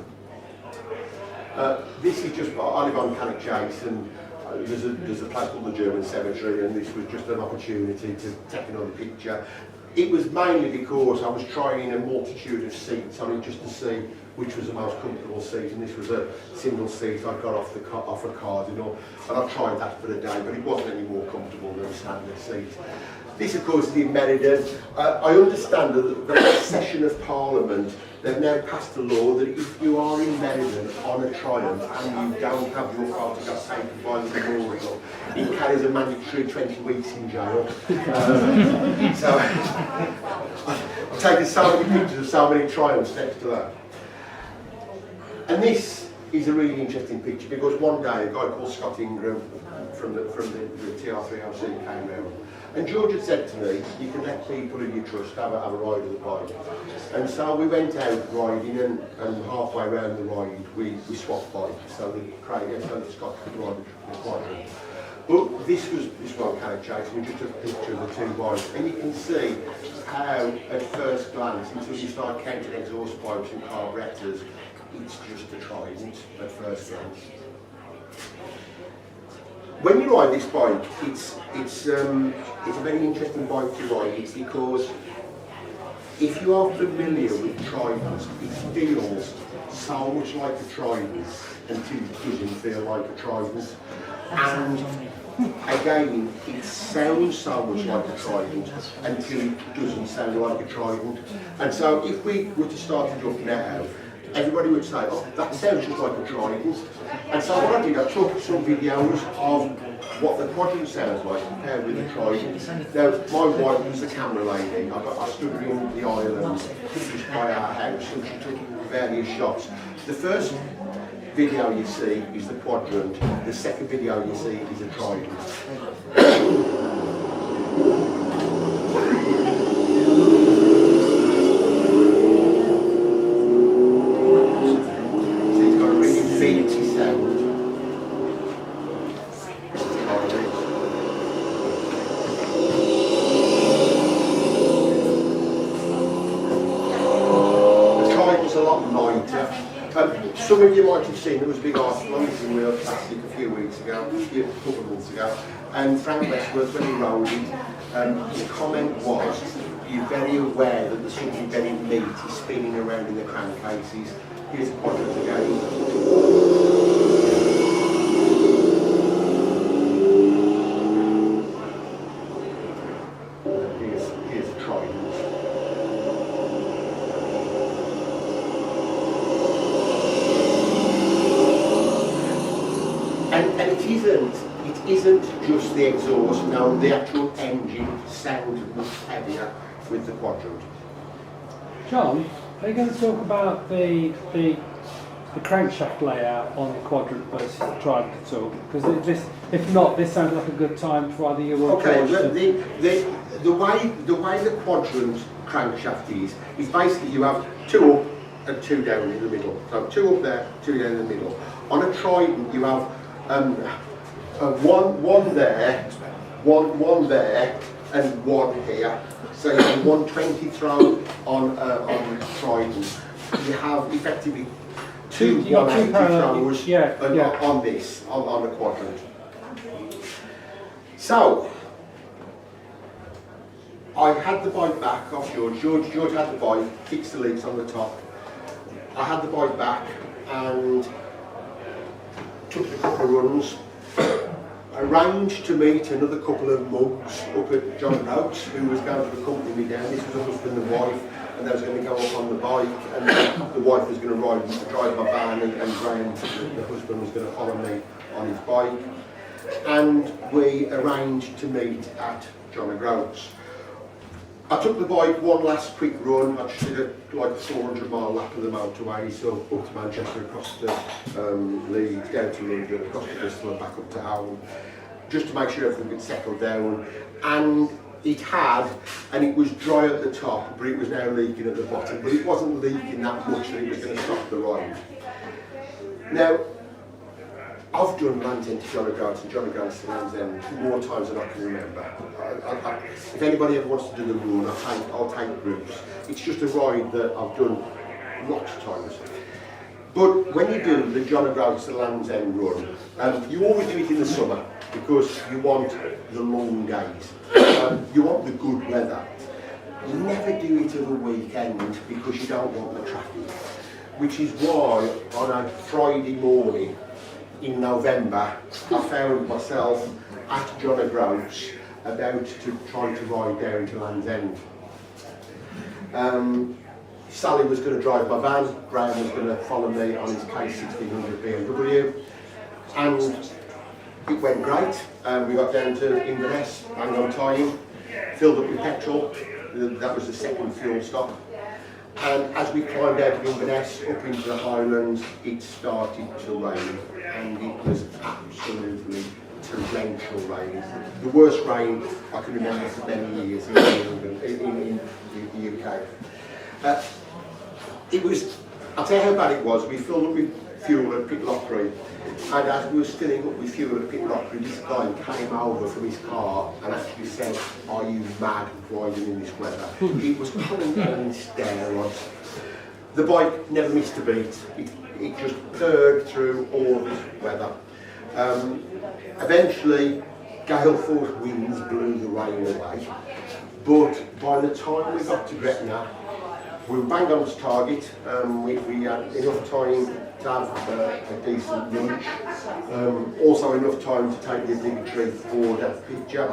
This is just, I live on Cannock Chase, and there's a place called the German Cemetery, and this was just an opportunity to take another picture. it was mainly because I was trying a multitude of seats on it just to see which was the most comfortable seat, and this was a single seat I got off a Cardinal, and I tried that for a day, but it wasn't any more comfortable than a standard seat. This, of course, is in Meriden. I understand that the last session of Parliament, they've now passed a law that if you are in Meriden on a Trident and you don't have your photograph taken by the memorial, it carries a mandatory 20 weeks in jail. So I've taken so many pictures of so many Triumphs next to that. And this is a really interesting picture because one day a guy called Scott Ingram from the TR3LC came round, and George had said to me, you can let people who you trust have a ride of the bike. And so we went out riding, and halfway around the ride we swapped bikes, so Scott could ride the Quadrant. But this one kind of changed. We just took a picture of the two bikes, and you can see how, at first glance, until you start counting exhaust pipes and carburettors, it's just a Trident at first glance. When you ride this bike, it's a very interesting bike to ride. It's because if you are familiar with Tridents, it feels so much like a Trident until it doesn't feel like a Trident. And again, it sounds so much like a Trident until it doesn't sound like a Trident. And so if we were to start it up now, everybody would say, oh, that sounds just like a Trident. And so what I did, I took some videos of what the Quadrant sounds like compared with the Trident. Now, my wife was the camera lady. I stood her in the island just by our house, and she took various shots. The first video you see is the Quadrant. The second video you see is a Trident. Some of you might have seen there was a big article on this in Real Classic a few weeks ago, a couple of months ago, and Frank Westworth, when he rode it, his comment was, you're very aware that there's something very meaty spinning around in the crankcases. Here's a Quadrant again. Here's a Trident. And it isn't just the exhaust, no, the actual engine sounds much heavier with the Quadrant. John, are you going to talk about the crankshaft layout on the Quadrant versus the Trident at all? Because if not, this sounds like a good time for either you or Okay, George the way the Quadrant crankshaft is basically you have two up and two down in the middle. So two up there, two down in the middle. On a Trident you have one there, one there, and one here. So you have 120 throw on Trident. You have effectively two 180 throws on this, on the Quadrant. So I had the bike back off George. George had the bike, fixed the leaks on the top. I had the bike back and took a couple of runs, arranged to meet another couple of mugs up at John Oates who was going to accompany me down. This was a husband and wife, and they was going to go up on the bike, and the wife was going to drive my van, and Graham, the husband, was going to follow me on his bike. And we arranged to meet at John O'Groats. I took the bike one last quick run. I just did a 400-mile lap of the motorway, so up to Manchester, across to Leeds, down to London, across to Bristol and back up to Howell, just to make sure everything had settled down. And it had, and it was dry at the top, but it was now leaking at the bottom. But it wasn't leaking that much that it was going to stop the ride. Now, I've done Land's End to John O'Groats and John O'Groats to Land's End more times than I can remember. If anybody ever wants to do the run, I'll take groups. It's just a ride that I've done lots of times. But when you do the John O'Groats to Land's End run, you always do it in the summer because you want the long days. You want the good weather. You never do it at a weekend because you don't want the traffic. Which is why on a Friday morning in November, I found myself at John O'Groats about to try to ride down to Land's End. Sally was going to drive my van, Graham was going to follow me on his K1600 BMW, and it went great. We got down to Inverness, bang on time, filled up with petrol. That was the second fuel stop. And as we climbed out of Inverness up into the Highlands, it started to rain, and it was absolutely torrential rain. The worst rain I can remember for many years in England, in the UK. It was, I'll tell you how bad it was. We filled up with fuel at Pitlochry, and as we were filling up with fuel at Pitlochry, this guy came over from his car and actually said, "Are you mad riding in this weather?" It was coming down in steroids. The bike never missed a beat. It just purred through all this weather. Eventually, gale force winds blew the rain away, but by the time we got to Gretna, we were bang on to target. We had enough time to have a decent lunch, also enough time to take the obligatory border picture,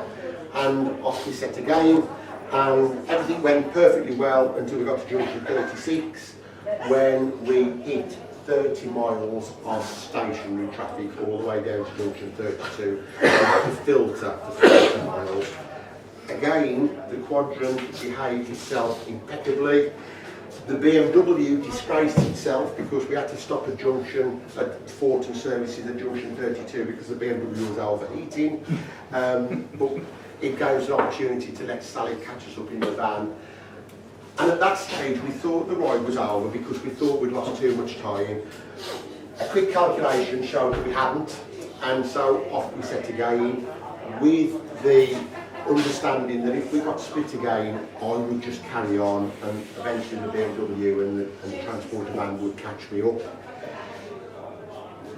and off we set again. And everything went perfectly well until we got to junction 36, when we hit 30 miles of stationary traffic all the way down to junction 32, and had to filter for 30 miles. Again, the Quadrant behaved itself impeccably. The BMW disgraced itself because we had to stop at junction at Fortin services at junction 32 because the BMW was overheating. But it gave us an opportunity to let Sally catch us up in the van. And at that stage we thought the ride was over because we thought we'd lost too much time. A quick calculation showed that we hadn't, and so off we set again with the understanding that if we got split again, I would just carry on, and eventually the BMW and the transporter van would catch me up.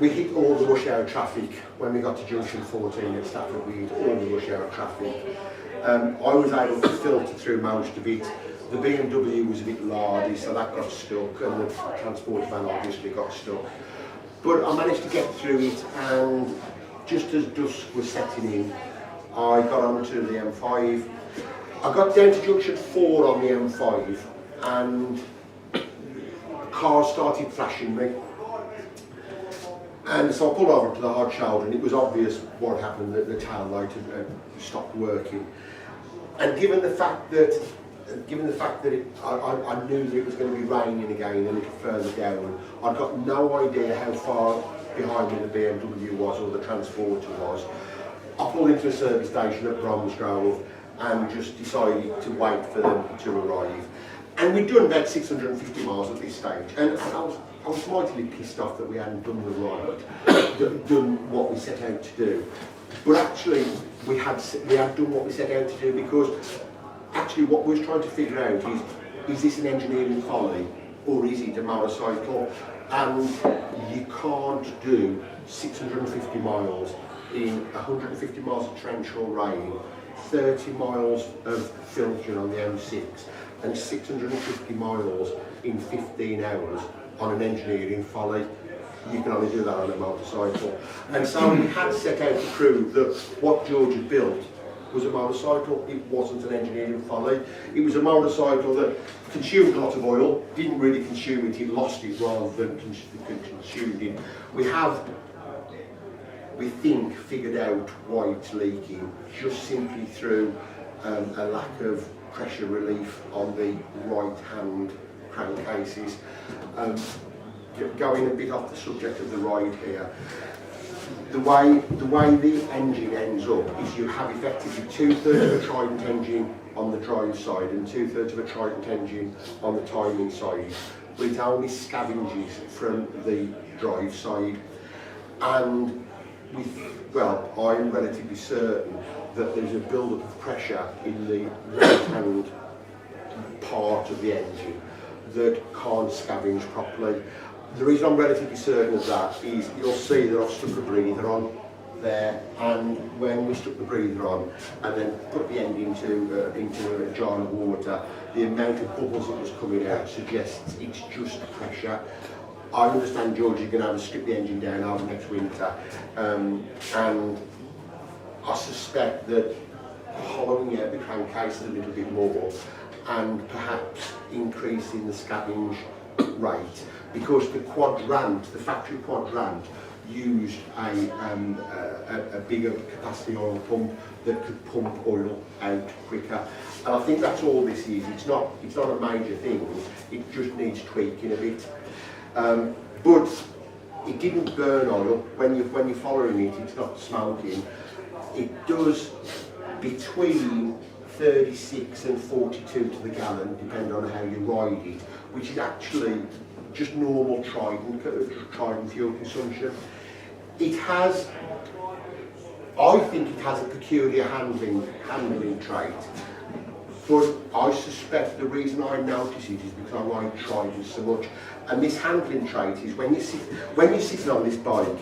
We hit all the rush hour traffic when we got to junction 14 at Stafford. We hit all the rush hour traffic. I was able to filter through most of it. The BMW was a bit lardy, so that got stuck, and the transporter van obviously got stuck. But I managed to get through it, and just as dusk was setting in, I got onto the M5. I got down to junction 4 on the M5, and cars started flashing me. And so I pulled over to the hard shoulder, and it was obvious what happened, that the tail light had stopped working. And given the fact that I knew that it was going to be raining again a little further down, I'd got no idea how far behind me the BMW was or the transporter was. I pulled into a service station at Bromsgrove and just decided to wait for them to arrive. And we'd done about 650 miles at this stage, and I was mightily pissed off that we hadn't done the ride, done what we set out to do. But actually, we had done what we set out to do, because actually what we were trying to figure out is this an engineering folly or is it a motorcycle? And you can't do 650 miles in 150 miles of torrential rain, 30 miles of filtering on the M6, and 650 miles in 15 hours on an engineering folly. You can only do that on a motorcycle. And so we had set out to prove that what George had built was a motorcycle. It wasn't an engineering folly. It was a motorcycle that consumed a lot of oil, didn't really consume it, it lost it rather than consumed it. We think, figured out why it's leaking just simply through a lack of pressure relief on the right-hand crankcases. Going a bit off the subject of the ride here, the way the engine ends up is you have effectively 2/3 of a Trident engine on the drive side and 2/3 of a Trident engine on the timing side, but it only scavenges from the drive side. And I'm relatively certain that there's a build-up of pressure in the right-hand part of the engine that can't scavenge properly. The reason I'm relatively certain of that is you'll see that I've stuck a breather on there, and when we stuck the breather on and then put the end into a jar of water, the amount of bubbles that was coming out suggests it's just pressure. I understand George is going to have to strip the engine down over next winter, and I suspect that hollowing out the crankcase a little bit more and perhaps increasing the scavenge rate, because the Quadrant, the factory Quadrant, used a bigger capacity oil pump that could pump oil out quicker. And I think that's all this is. It's not a major thing. It just needs tweaking a bit. But it didn't burn oil. When you're following it, it's not smoking. It does between 36 and 42 to the gallon, depending on how you ride it, which is actually just normal Trident fuel consumption. It has, I think it has a peculiar handling trait, but I suspect the reason I notice it is because I ride Trident so much. And this handling trait is when you're sitting on this bike,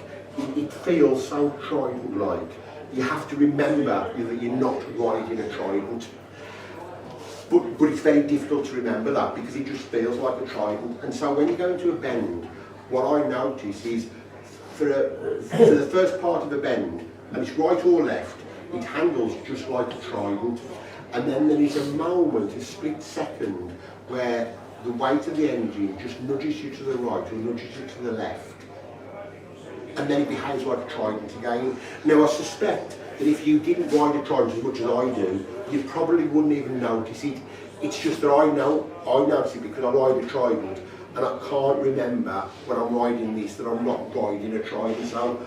it feels so Trident-like. You have to remember that you're not riding a Trident. But it's very difficult to remember that because it just feels like a Trident. And so when you go into a bend, what I notice is for the first part of a bend, and it's right or left, it handles just like a Trident. And then there is a moment, a split second, where the weight of the engine just nudges you to the right or nudges you to the left. And then it behaves like a Trident again. Now I suspect that if you didn't ride a Trident as much as I do, you probably wouldn't even notice it. It's just that I notice it because I ride a Trident, and I can't remember when I'm riding this that I'm not riding a Trident. So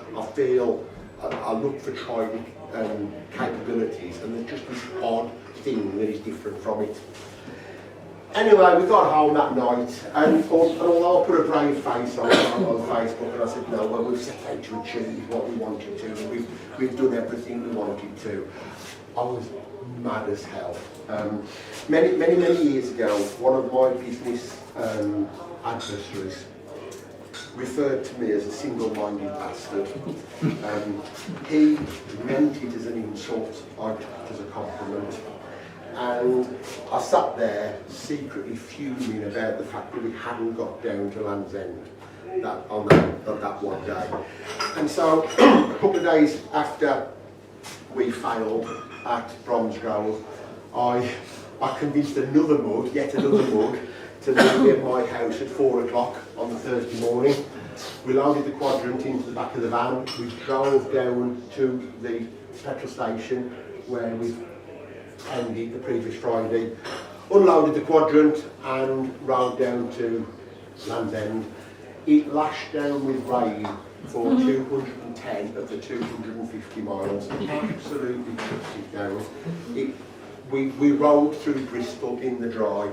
I look for Trident capabilities, and there's just this odd thing that is different from it. Anyway, we got home that night, and although I put a brave face on Facebook, and I said, no, well, we've set out to achieve what we wanted to, and we've done everything we wanted to. I was mad as hell. Many years ago, one of my business adversaries referred to me as a single-minded bastard. He meant it as an insult, I took it as a compliment. And I sat there secretly fuming about the fact that we hadn't got down to Land's End on that one day. And so a couple of days after we failed at Bromsgrove, I convinced yet another mug, to meet me at my house at 4 o'clock on the Thursday morning. We loaded the Quadrant into the back of the van. We drove down to the petrol station where we ended the previous Friday, unloaded the Quadrant and rode down to Land's End. It lashed down with rain for 210 of the 250 miles. Absolutely shut it down. We rode through Bristol in the dry,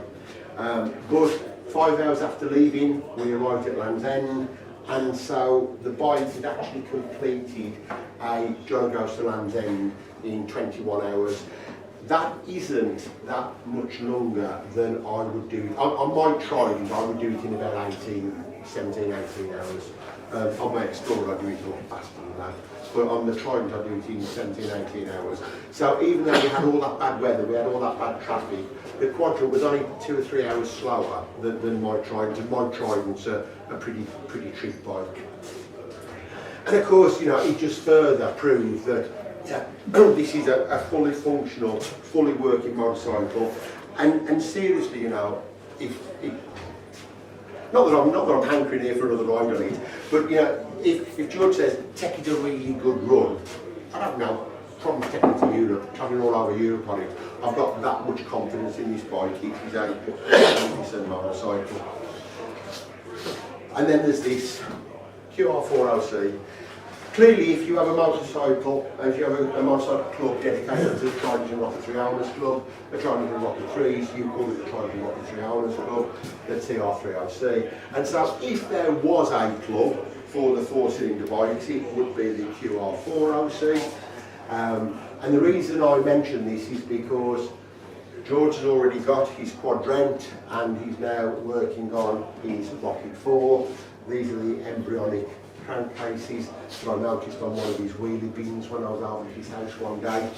but 5 hours after leaving we arrived at Land's End, and so the bike had actually completed a John Goes to Land's End in 21 hours. That isn't that much longer than I would do it. On my Trident, I would do it in about 17, 18 hours. On my Explorer, I do it a lot faster than that. But on the Trident, I do it in 17, 18 hours. So even though we had all that bad weather, we had all that bad traffic, the Quadrant was only 2 or 3 hours slower than my Trident, and my Trident's a pretty trick bike. And of course, it just further proved that this is a fully functional, fully working motorcycle, and seriously, not that I'm hankering here for another ride on it, but if George says take it a really good run, I don't know, probably take it to Europe, travelling all over Europe on it. I've got that much confidence in this bike. It is a decent motorcycle. And then there's this QR4OC. Clearly, if you have a motorcycle, and if you have a motorcycle club dedicated to the Trident and Rocket 3 Owners Club, the Trident and Rocket 3s, you call it the Trident and Rocket 3 Owners Club, the TR3OC. And so if there was a club for the 4-cylinder bikes, it would be the QR4OC. And the reason I mention this is because George has already got his Quadrant, and he's now working on his Rocket 4. These are the embryonic crankcases that I noticed on one of his wheelie bins when I was over at his house one day.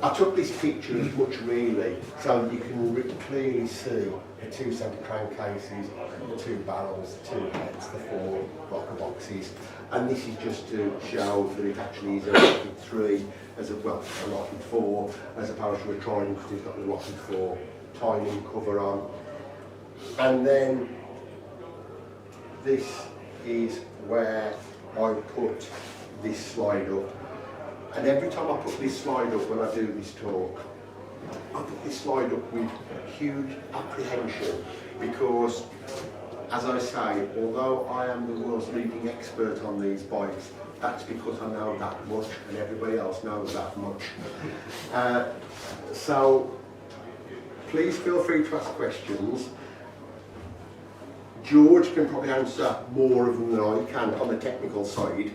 I took this picture as much really so you can clearly see the two centre crankcases, the two barrels, the two heads, the four rocker boxes, and this is just to show that it actually is a Rocket 3 as a Rocket 4 as opposed to a Trident because it's got the Rocket 4 timing cover on. And then this is where I put this slide up. And every time I put this slide up when I do this talk, I put this slide up with huge apprehension because, as I say, although I am the world's leading expert on these bikes, that's because I know that much and everybody else knows that much. So please feel free to ask questions. George can probably answer more of them than I can on the technical side.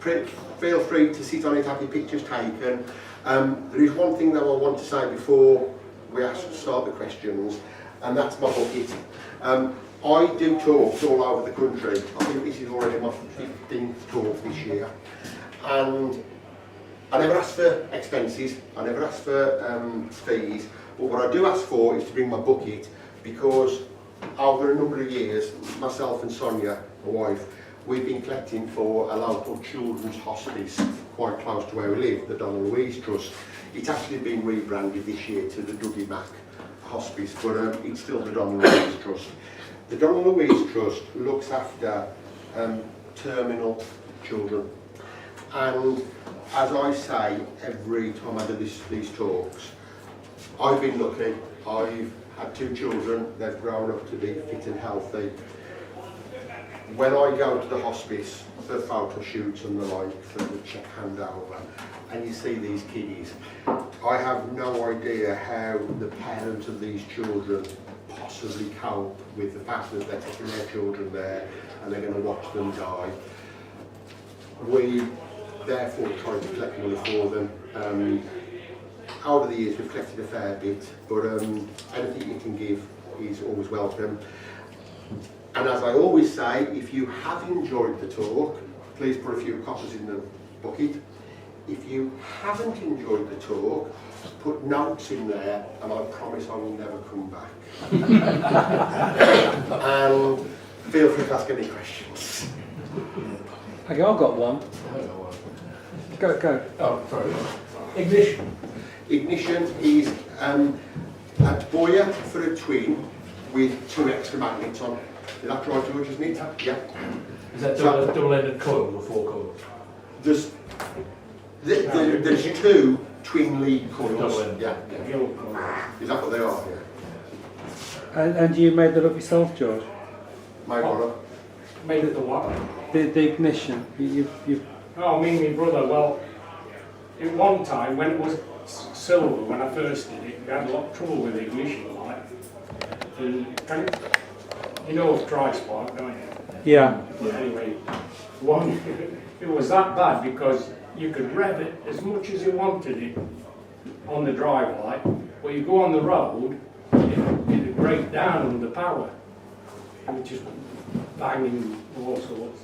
Feel free to sit on it, have your pictures taken. There is one thing that I want to say before we start the questions, and that's my bucket. I do talks all over the country. I think this is already my 15th talk this year. And I never ask for expenses, I never ask for fees, but what I do ask for is to bring my bucket, because over a number of years, myself and Sonia, my wife, we've been collecting for a local children's hospice quite close to where we live, the Donna Louise Trust. It's actually been rebranded this year to the Dougie Mac Hospice, but it's still the Donna Louise Trust. The Donna Louise Trust looks after terminal children. And as I say every time I do these talks, I've been lucky. I've had 2 children, they've grown up to be fit and healthy. When I go to the hospice for photo shoots and the like, for the check handover, and you see these kiddies, I have no idea how the parents of these children possibly cope with the fact that they're taking their children there and they're going to watch them die. We therefore try to collect money for them. Over the years we've collected a fair bit, but anything you can give is always welcome. And as I always say, if you have enjoyed the talk, please put a few coppers in the bucket. If you haven't enjoyed the talk, put notes in there and I promise I will never come back. And feel free to ask any questions. Okay, I've got one. Go. Oh, sorry. Ignition. Ignition is a boiler for a twin with 2 extra magnets on. Is that right, George, isn't it? Yeah. Is that double-ended coil or 4 coils? There's 2 twin lead coils. Double-ended. Yeah. Is that what they are? Yeah. And you made that up yourself, George? My brother. Made it the what? The ignition. You Oh, me and my brother, well, at one time when it was silver, when I first did it, we had a lot of trouble with the ignition light. And you know of Tri-Spark, don't you? Yeah. Anyway, it was that bad because you could rev it as much as you wanted it on the drive light, but you go on the road, it'd break down under power. It was just banging all sorts.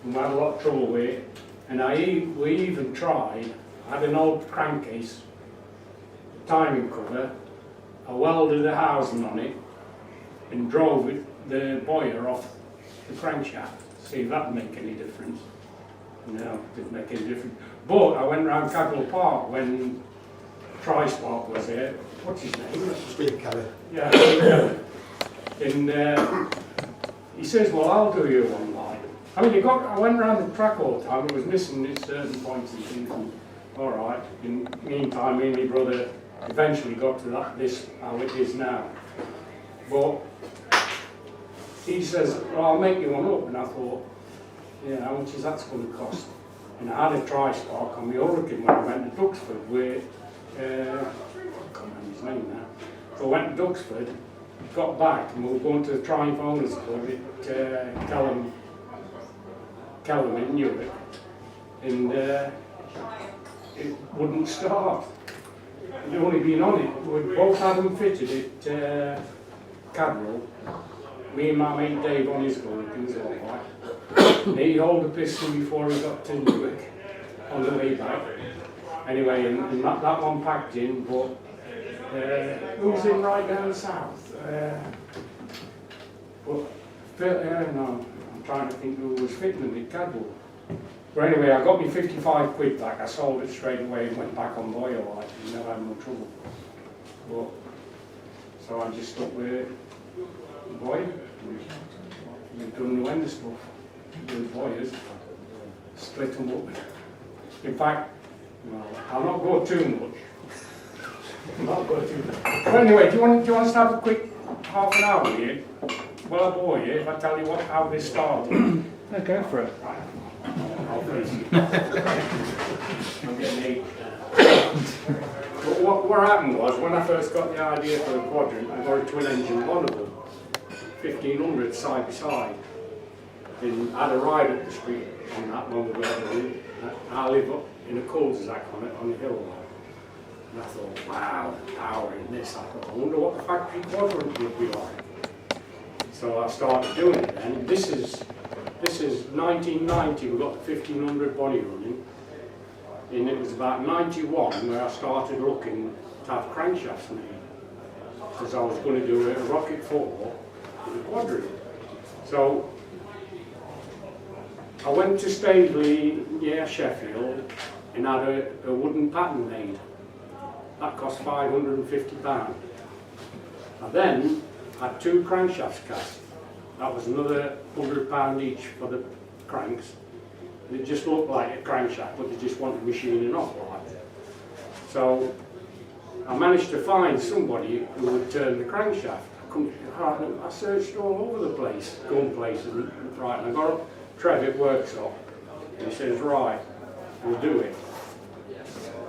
And we had a lot of trouble with it. And we even tried, I had an old crankcase, timing cover, I welded a housing on it and drove the boiler off the crankshaft. See if that'd make any difference. No, it didn't make any difference. But I went round Cadwell Park when Tri-Spark was there. What's his name? Steve Kelly. Yeah. And he says, well, I'll do you one light. I mean, I went around the track all the time, it was missing at certain points and things, and all right. In the meantime, me and my brother eventually got to this, how it is now. But he says, well, I'll make you one up, and I thought, yeah, how much is that going to cost? And I had a Tri-Spark on my hurricane when I went to Duxford with, I can't remember his name now. So I went to Duxford, got back, and we were going to the Triumph Owners Club at Callum in Newark, and it wouldn't start. We'd only been on it, we both had them fitted at Cadwell. me and my mate Dave on his gun, he was alright. He held the pistol before he got to Newark on the way back. Anyway, and that one packed in, but who was in right down south? No, I'm trying to think who was fitting them in Cadwell. But anyway, I got me 55 quid back, I sold it straight away and went back on boil, like, and never had no trouble. But, so I just stuck with boy. We've done the end stuff with boys, split them up. In fact, well, I'll not go too much. Not go too much. But anyway, do you want us to have a quick half an hour here? Well, I bore you if I tell you how this started. No, go for it. I'll face it. I'm getting eight. But what happened was, when I first got the idea for the Quadrant, I got a twin engine Bonneville, 1500 side by side. And I had a ride up the street on that one where I live up in a cul-de-sac on the hill. And I thought, wow, power in this. I thought, I wonder what the factory Quadrant would be like. So I started doing it then. This is 1990, we got the 1500 body running. And it was about 91 where I started looking to have crankshafts made. Because I was going to do a rocket 4 with a Quadrant. So I went to Staveley near Sheffield and had a wooden pattern made. That cost £550. I then had 2 crankshafts cast. That was another £100 each for the cranks. It just looked like a crankshaft, but they just wanted machining off like that. So I managed to find somebody who would turn the crankshaft. I searched all over the place, gun places, and right, and I got up Trevitt Workshop, and he says, right, we'll do it.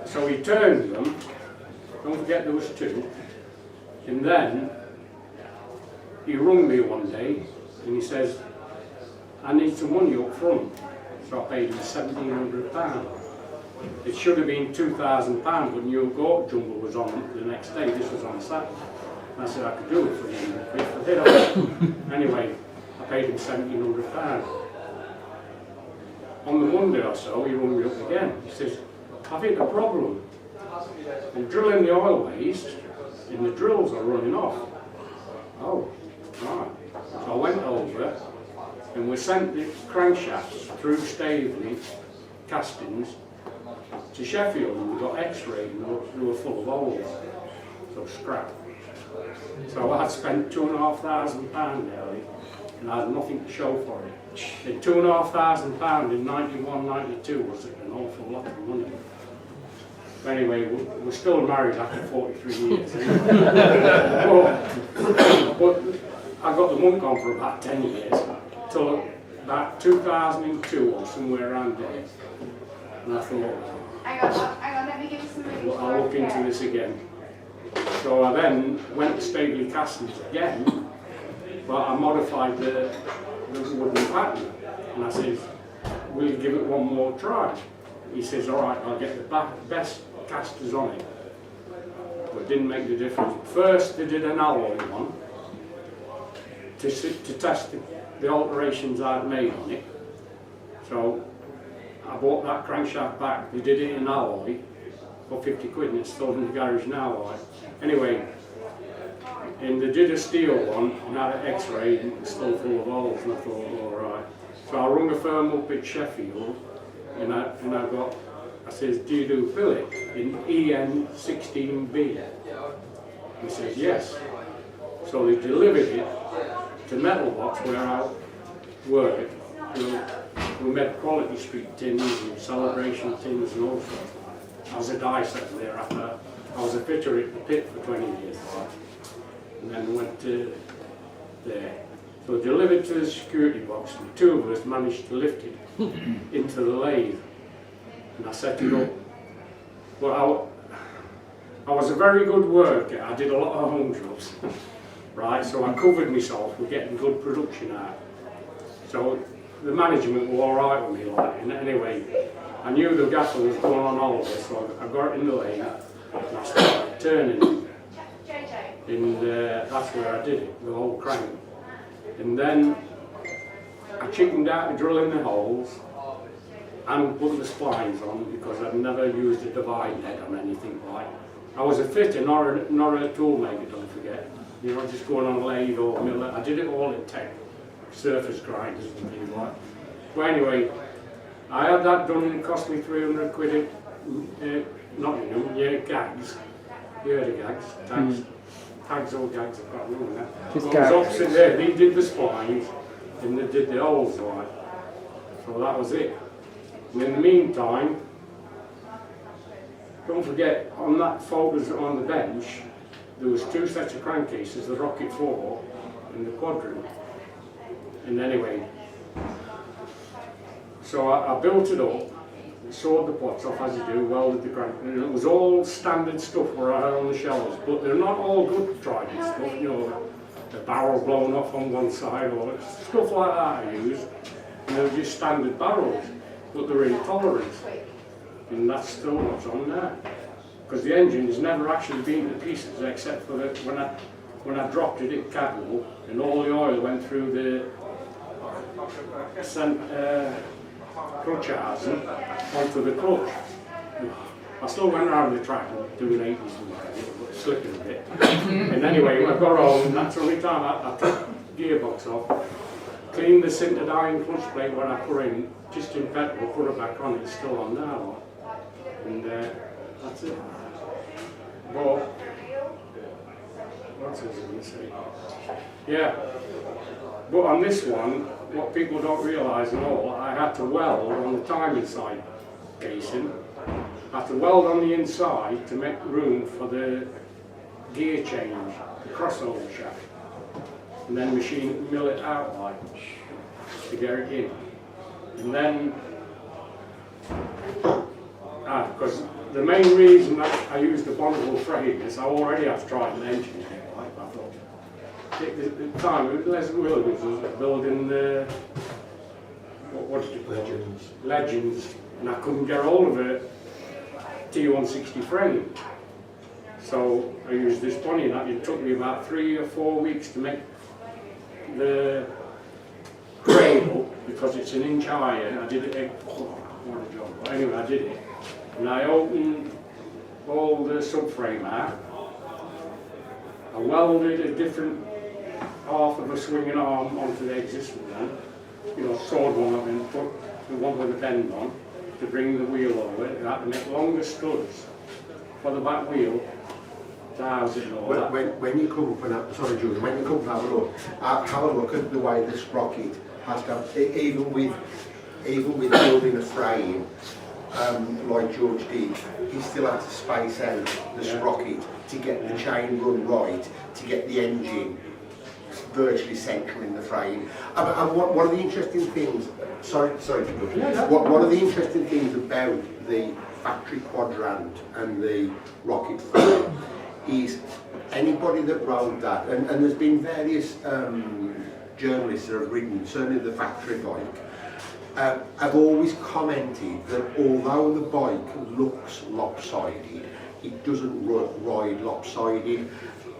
So he turned them, don't forget there was 2, and then he rung me one day, and he says, I need some money up front. So I paid him £1,700. It should have been £2,000, but New Gork Jumble was on the next day. This was on Saturday. And I said I could do it for £100. I did. Anyway, I paid him £1,700. On the Monday or so, he rung me up again. He says, I've hit a problem. I'm drilling the oil waste, and the drills are running off. Oh, right. So I went over, and we sent the crankshafts through Staveley castings to Sheffield, and we got x-rayed and they were full of holes, so scrap. So I had spent £2,500 nearly, and I had nothing to show for it. And £2,500 in 91, 92 was an awful lot of money. But anyway, we're still married after 43 years. but I got the monk on for about 10 years, till about 2002 or somewhere around there. And I thought, hang on, let me give you some really well, I'll look into this again. So I then went to Staveley Castings again, but I modified the wooden pattern. And I said, will you give it one more try? He says, all right, I'll get the best casters on it. But it didn't make the difference. First, they did an alloy one to test the alterations I'd made on it. So I bought that crankshaft back. They did it in alloy for 50 quid, and it's still in the garage now. Like. Anyway, and they did a steel one and had an x-ray, and it's still full of holes, and I thought, all right. So I rung a firm up at Sheffield, and I says, do you do billet in EN16B? He says, yes. So they delivered it to Metal Box where I work. We made Quality Street tins and Celebration tins and all sorts. I was a die setter there after. I was a fitter at the pit for 20 years. And then went to there. So delivered to the security box, and 2 of us managed to lift it into the lathe. And I set it up. But I was a very good worker. I did a lot of home jobs. Right, so I covered myself with getting good production out. So the management were all right with me, like, and anyway, I knew the gaffer was going on holiday, so I got it in the lathe and I started turning it. And that's where I did it, the whole crank. And then I chickened out of drilling the holes and putting the splines on because I'd never used a dividing head on anything like. I was a fitter, not a tool maker, don't forget. You know, just going on a lathe or miller. I did it all in tech, surface grinders and things like. But anyway, I had that done and it cost me 300 quid. Nottingham, yeah, gags. You heard of gags? Tags. Tags or gags, I can't remember that. Just But gags. it was opposite there. They did the splines and they did the holes, right. So that was it. And in the meantime, don't forget, on that photos on the bench, there was 2 sets of crankcases, the Rocket 4 and the Quadrant. And anyway, so I built it up, sawed the pots off as you do, welded the crank, and it was all standard stuff where I had on the shelves, but they're not all good Trident stuff, you know, the barrel blown off on one side or stuff like that I used, and they were just standard barrels, but they're in tolerance, and that's still what's on there. Because the engine has never actually been to pieces except for when I dropped it at Cadwell and all the oil went through the clutch housing onto the clutch. I still went around the track doing 80s and whatever, slipping a bit. And anyway, when I got home, and that's the only time I took the gearbox off, cleaned the sintered iron clutch plate when I put in, just in petrol, put it back on, it's still on now. And that's it. But, what else was I going to say? Yeah, but on this one, what people don't realise at all, I had to weld on the timing side casing. I had to weld on the inside to make room for the gear change, the crossover shaft. And then mill it out like, to get it in. And then, because the main reason that I used the bondable frame is I already have tried an engine in it, like I thought. At the time, Les Williams was building the, what did you call it? Legends. And I couldn't get hold of a T160 frame. So I used this bunny, and it took me about 3 or 4 weeks to make the cradle because it's an inch higher. I did it, what a job. But anyway, I did it. And I opened all the subframe out. I welded a different half of a swinging arm onto the existing one. You know, sawed one up and put the one with the bend on to bring the wheel over. And I had to make longer studs for the back wheel to house it and all that. When you come up and sorry Julie, when you come and have a look at the way the sprocket has gone, even with building a frame, like George did, he still had to space out the sprocket to get the chain run right, to get the engine virtually central in the frame. And one of the interesting things, sorry to go. One of the interesting things about the factory Quadrant and the Rocket 4 is anybody that rode that, and there's been various journalists that have written, certainly the factory bike, I've always commented that although the bike looks lopsided, it doesn't ride lopsided,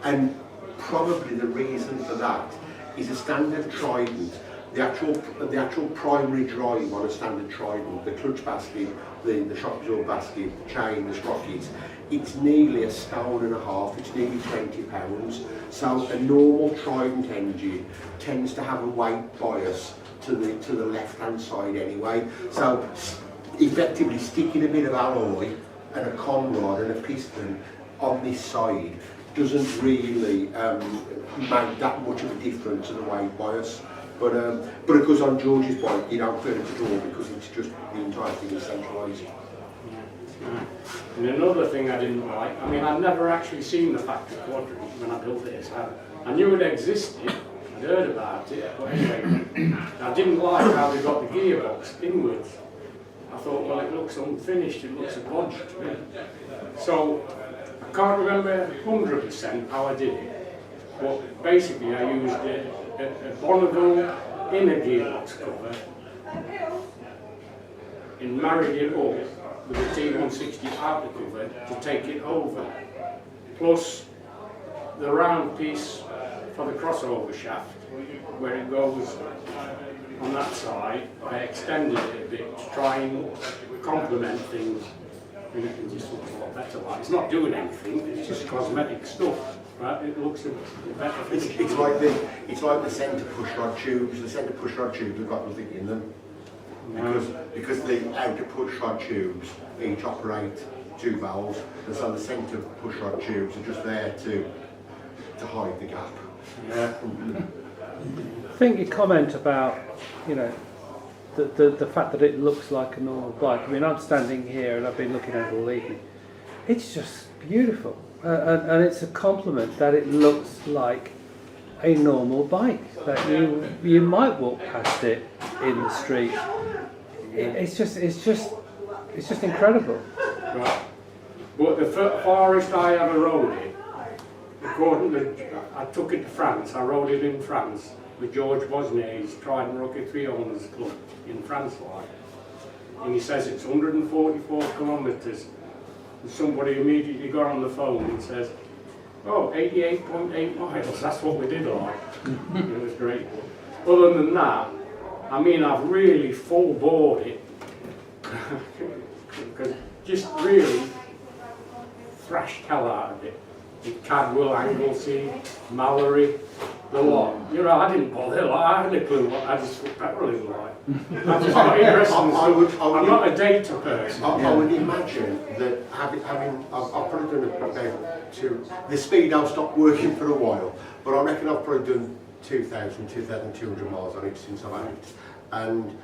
and probably the reason for that is a standard Trident. The actual primary drive on a standard Trident, the clutch basket, the shock absorb basket, the chain, the sprockets, it's nearly 1.5 stones, it's nearly 20 pounds. So a normal Trident engine tends to have a weight bias to the left-hand side anyway. So effectively sticking a bit of alloy and a con rod and a piston on this side doesn't really make that much of a difference to the weight bias. But of course on George's bike you don't feel it at all because it's just the entire thing is centralised. And another thing I didn't like, I mean I'd never actually seen the factory Quadrant when I built this. I knew it existed, I'd heard about it, but anyway, I didn't like how they got the gearbox inwards. I thought, well, it looks unfinished, it looks a bodge to me. So I can't remember 100% how I did it, but basically I used a Bonneville inner gearbox cover and married it up with a T160 outer cover to take it over. Plus the round piece for the crossover shaft, where it goes on that side, I extended it a bit to try and complement things, and it just looks a lot better. Like, it's not doing anything, it's just cosmetic stuff, right? It looks a bit better. It's like the centre push rod tubes. The centre push rod tubes have got nothing in them because the outer push rod tubes each operate 2 valves, and so the centre push rod tubes are just there to hide the gap. Yeah. I think your comment about, you know, the fact that it looks like a normal bike. I mean, I'm standing here and I've been looking at it all evening. It's just beautiful, and it's a compliment that it looks like a normal bike that you might walk past it in the street. It's just incredible. Right. But the farthest I ever rode it, according to, I took it to France, I rode it in France with George Bosnier's Trident Rookie 3 Owners Club in France, like. And he says it's 144 kilometres. And somebody immediately got on the phone and says, oh, 88.8 miles, that's what we did, like. It was great. Other than that, I mean, I've really full bored it. Because just really thrashed hell out of it. The Cadwell, Anglesey, Mallory, the lot. You know, I didn't bother, like, I hadn't a clue what I just put petrol in, like. I'm just not interested. I'm not a data person. I would imagine that having I've probably done about 2. The speedo stopped working for a while, but I reckon I've probably done 2,200 miles on it since I've had it. And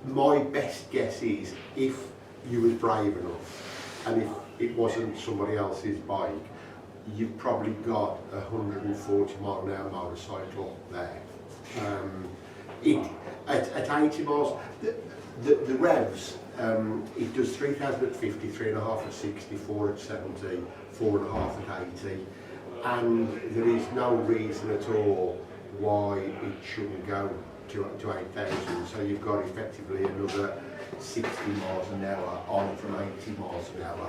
my best guess is, if you was brave enough, and if it wasn't somebody else's bike, you've probably got a 140 mile an hour motorcycle there. At 80 miles, the revs, it does 3,000 at 50, 3.5 at 60, 4 at 70, 4.5 at 80, and there is no reason at all why it shouldn't go to 8,000. So you've got effectively another 60 miles an hour on from 80 miles an hour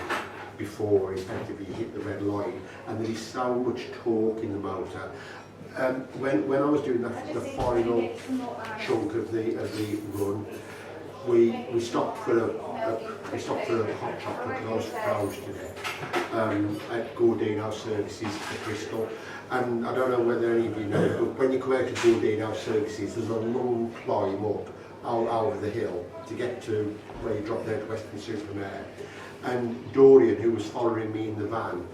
before effectively you hit the red line, and there is so much torque in the motor. When I was doing the final chunk of the run, we stopped for a hot chocolate because I was frozen to death at Gordino Services for Bristol. And I don't know whether any of you know, but when you come out of Gordino Services, there's a long climb up over the hill to get to where you drop down to Weston-super-Mare. And Dorian, who was following me in the van,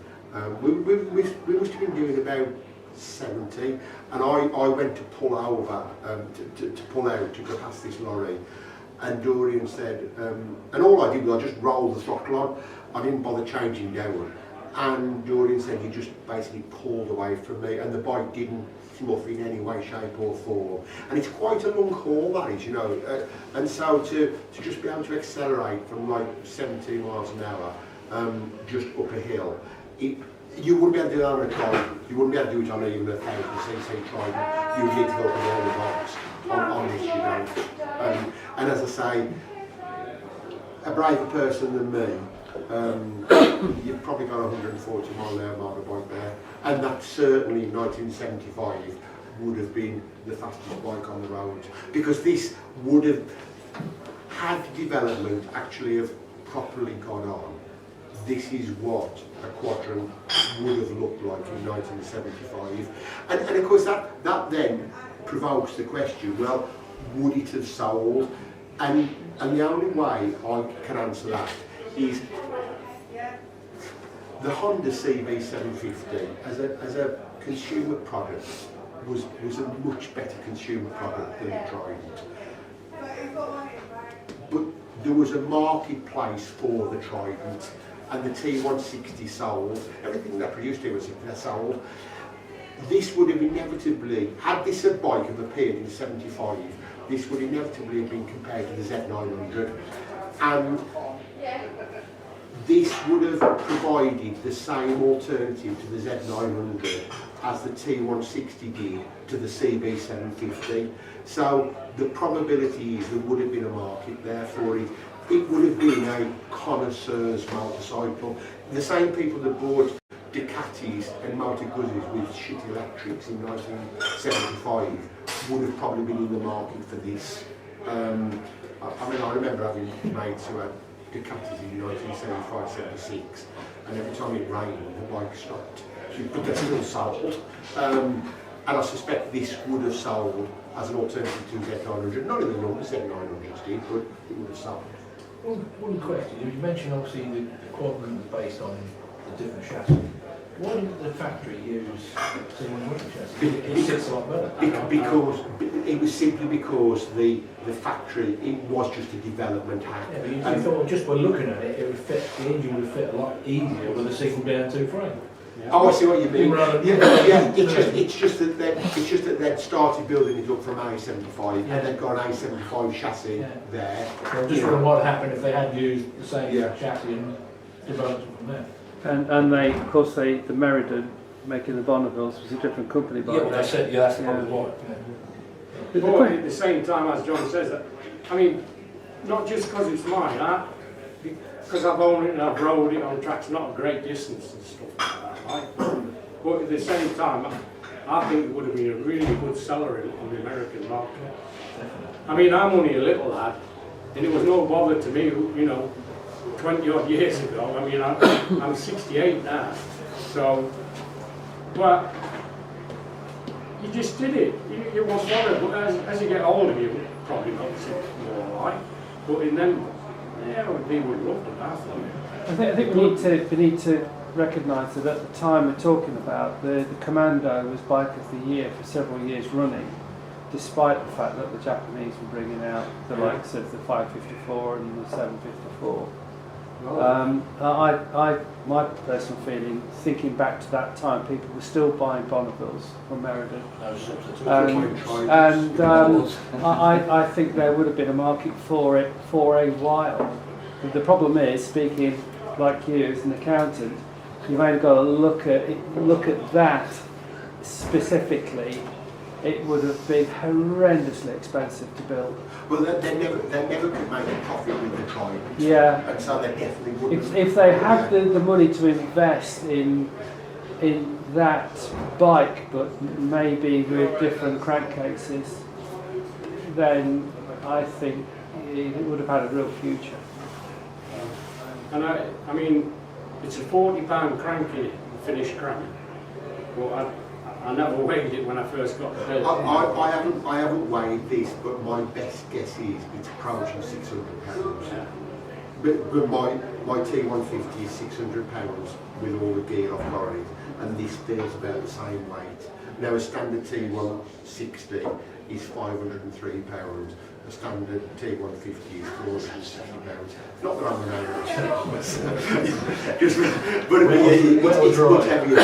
we must have been doing about 70, and I went to pull over, to pull out to go past this lorry, and Dorian said, and all I did was I just rolled the throttle on, I didn't bother changing down, and Dorian said he just basically pulled away from me, and the bike didn't fluff in any way, shape or form, and it's quite a long haul that is, you know, and so to just be able to accelerate from like 17 miles an hour just up a hill, you wouldn't be able to do that on a car. You wouldn't be able to do it on even a 1,000cc Trident. You would need to go up and down the box. On this you don't. And as I say, a braver person than me, you've probably got a 140 mile an hour motorbike there. And that certainly in 1975 would have been the fastest bike on the road. Because this would have had development actually have properly gone on. This is what a Quadrant would have looked like in 1975. And of course that then provokes the question, well, would it have sold? And the only way I can answer that is the Honda CB750 as a consumer product was a much better consumer product than the Trident. But there was a marketplace for the Trident, and the T160 sold, everything that produced T160 sold. This would have inevitably, had this bike have appeared in 75, this would inevitably have been compared to the Z900, and this would have provided the same alternative to the Z900 as the T160 did to the CB750. So the probability is there would have been a market there for it. It would have been a connoisseur's motorcycle. The same people that bought Ducatis and Motor Guzzes with shit electrics in 1975 would have probably been in the market for this. I mean, I remember having mates who had Ducatis in 1975-76, and every time it rained, the bike stopped. But they're still sold. And I suspect this would have sold as an alternative to Z900. Not in the numbers Z900s did, but it would have sold. One question, you mentioned obviously the Quadrant was based on the different chassis. Why didn't the factory use T100 chassis? It sits a lot better. Because it was simply because the factory, it was just a development hack. Yeah, but you thought just by looking at it, it would fit, the engine would fit a lot easier with a single down two frame. Yeah. Oh, I see what you mean. Yeah. It's just that they'd started building it up from A75, Yeah. and they'd got an A75 chassis Yeah. there. So I'm just wondering what happened if they had used the same Yeah. chassis and developed it from there. And they, of course, the Meriden making the Bonnevilles was a different company by Yeah, then. well, that's it. Yeah, that's probably Yeah. why. The But que- at the same time, as John says, that, I mean, not just because it's mine, because I've owned it and I've rode it on tracks, not a great distance and stuff like that, right? But at the same time, I think it would have been a really good seller on the American market. I mean, I'm only a little lad, and it was no bother to me, you know, 20 odd years ago. I mean, I'm 68 now, so, but you just did it. You won't bother, but as you get older, you probably notice it more like. But in them, yeah, they would love that. I think we need to recognise that at the time we're talking about, the Commando was Bike of the Year for several years running, despite the fact that the Japanese were bringing out the likes of the 554 and the 754. My personal feeling, thinking back to that time, people were still buying Bonnevilles from Meriden. No substitute. I think there would have been a market for it for a while. But the problem is, speaking like you as an accountant, you've only got to look at that specifically. It would have been horrendously expensive to build. Well, they never could make a profit with the Trident. Yeah. And so they definitely wouldn't. If they had the money to invest in that bike, but maybe with different crankcases, then I think it would have had a real future. And I mean, it's a £40 cranky, finished crank. Well, I never weighed it when I first got the bill. I haven't weighed this, but my best guess is it's approaching £600. Yeah. But my T150 is £600 with all the gear I've got on it, and this feels about the same weight. Now a standard T160 is £503. A standard T150 is £460. Not that I'm an average, but it's much heavier.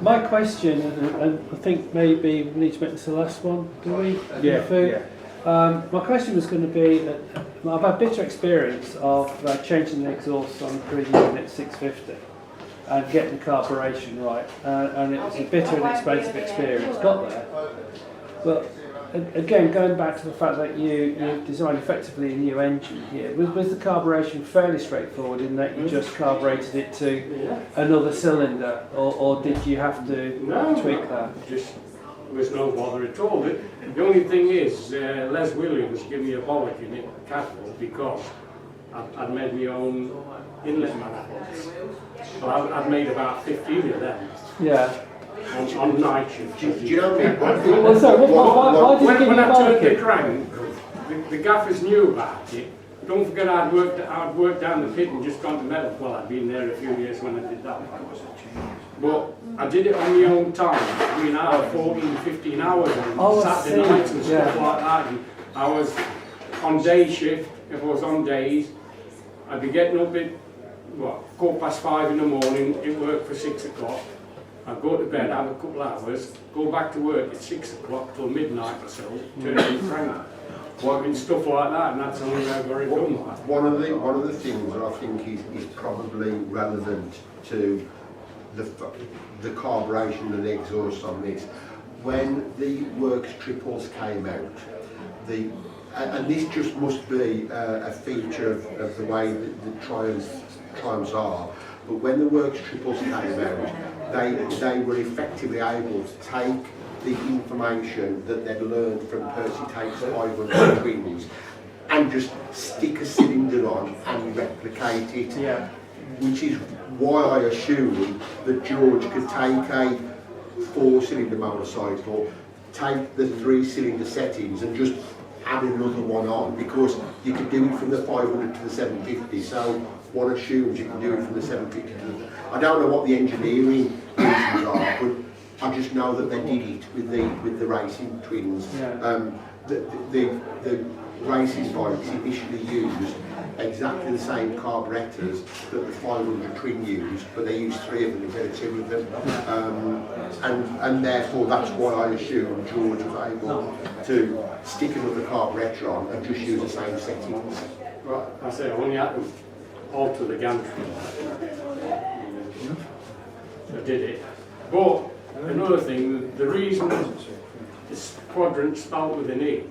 My question, and I think maybe we need to make this the last one, do we? Yeah. My question was going to be that I've had bitter experience of changing the exhaust on the 3-unit 650 and getting the carburation right, and it was a bitter and expensive experience. Got there, but again, going back to the fact that you designed effectively a new engine here, was the carburation fairly straightforward in that you just carbureted it to another cylinder, or did you have to tweak that? Just, there was no bother at all. The only thing is, Les Williams gave me a bollock in it, casual, because I'd made my own inlet manifolds. Well, I'd made about 15 of them. Yeah. On night shift. Do you know what I mean? Well, so why did you give When me I turned the bollock? crank, the gaffers knew about it. Don't forget I'd worked down the pit and just gone to metal. Well, I'd been there a few years when I did that. But I did it on my own time. I mean, I had 14, 15 hours on Saturday nights and stuff like that. And I was on day shift. If I was on days, I'd be getting up at, 5:15 in the morning, it worked for 6 o'clock. I'd go to bed, have a couple hours, go back to work at 6 o'clock till midnight or so, turn the crank. And stuff like that, and that's the only way I got it done. One of the things that I think is probably relevant to the carburation and exhaust on this, when the Works triples came out, the and this just must be a feature of the way that the triumphs are, but when the works triples came out, they were effectively able to take the information that they'd learned from Percy Tate's 500 twins and just stick a cylinder on and replicate it. Yeah. Which is why I assume that George could take a 4-cylinder motorcycle, take the 3-cylinder settings and just add another one on, because you could do it from the 500 to the 750, so one assumes you can do it from the 750 to the... I don't know what the engineering reasons are, but I just know that they did it with the racing twins. Yeah. The racing bikes initially used exactly the same carburettors that the 500 twin used, but they used 3 of them instead of 2 of them, and therefore that's why I assume George was able to stick another carburettor on and just use the same settings. Right, I say I only had to alter the gantry. I did it. But another thing, the reason this Quadrant spelled with an E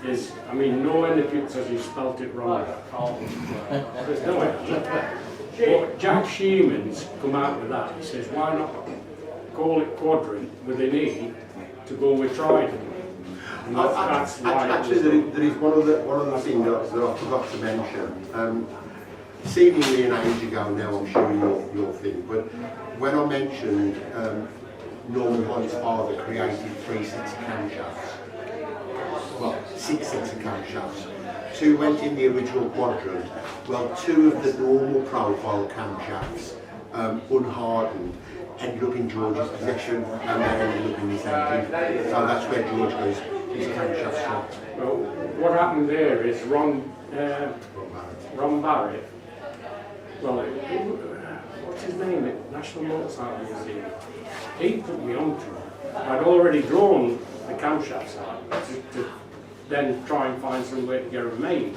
is, I mean, nowhere in the picture says you spelt it wrong. There's no way. But Jack Sheeman's come out with that. He says, why not call it Quadrant with an E to go with Trident? And that's why actually, there is one other thing that I forgot to mention. Seemingly an age ago now, I'm sure you'll think, but when I mentioned Norman Hunt's father created 3 sets of camshafts, well, 6 sets of camshafts. 2 went in the original Quadrant. Well, 2 of the normal profile camshafts, unhardened, ended up in George's possession, and they ended up in this engine. So that's where George goes, his camshafts from. well, what happened there is Ron Barrett, well, what's his name at National Motorcycle Museum? He put me on to it. I'd already drawn the camshafts out to then try and find some way to get them made.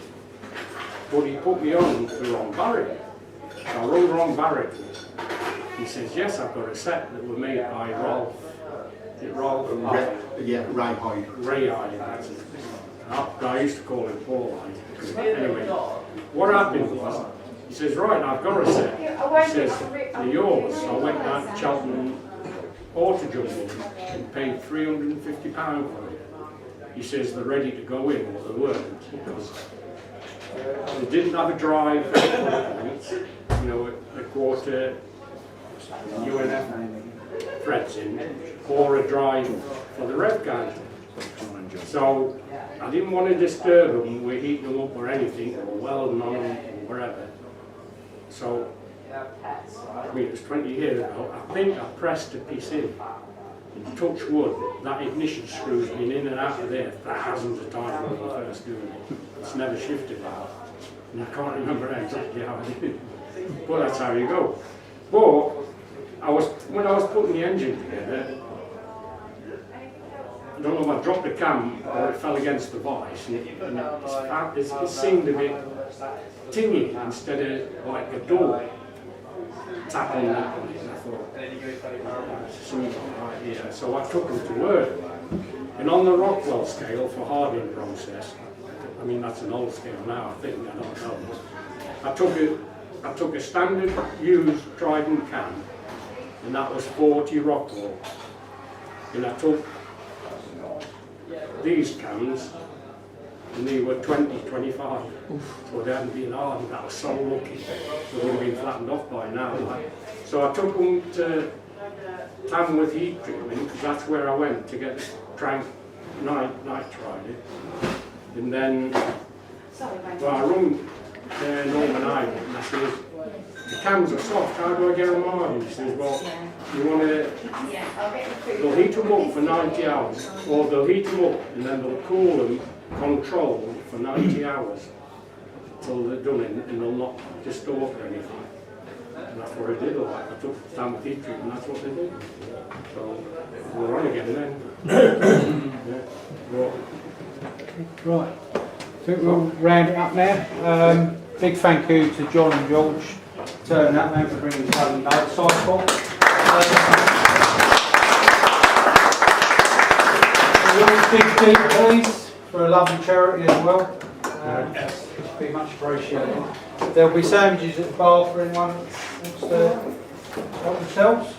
But he put me on to Ron Barrett. So I wrote Ron Barrett. He says, yes, I've got a set that were made by Ralph. Is it Ralph? Yeah, Ray Hyde. Ray Hyde, that's it. I used to call him Paul Hyde. Anyway, what happened was, he says, right, I've got a set. He says, they're yours. So I went down to Cheltenham Auto Jumbo and paid £350 for it. He says they're ready to go in, but they weren't, because they didn't have a drive, you know, a quarter UNF threads in, or a drive for the rev guide. So I didn't want to disturb them with heating them up or anything, or welding on them, or whatever. So, I mean, it was 20 years ago, I think I pressed a piece in. And touch wood, that ignition screw's been in and out of there thousands of times when I first doing it. It's never shifted out. And I can't remember exactly how I did it. But that's how you go. But when I was putting the engine together, I don't know if I dropped the cam or it fell against the vice, and it seemed a bit tingy instead of like a door tap on that one. And I thought, something right here. So I took them to work. And on the Rockwell scale for hardening process, I mean that's an old scale now, I think, I don't know. I took a standard used Trident cam, and that was 40 Rockwell. And I took these cams, and they were 20, 25. So they hadn't been hardened. I was so lucky. They would have been flattened off by now. So I took them to Tamworth heat treatment, because that's where I went to get the night tried it. And then, well, I rung Norman Hyde, and I said, the cams are soft, how do I get them hardened? He says, well, you want to, they'll heat them up for 90 hours, or they'll heat them up and then they'll cool them controlled for 90 hours till they're done, and they'll not disturb or anything. And that's what I did. I took down with heat treatment, and that's what they did. So we're on again then. Yeah. Well, Right. I think we'll round it up now. Big thank you to John and George turning up now for bringing us home motorcycle. Big deep, please. for a lovely charity as well. Which would be much appreciated. There'll be sandwiches at the bar for anyone that wants to help themselves.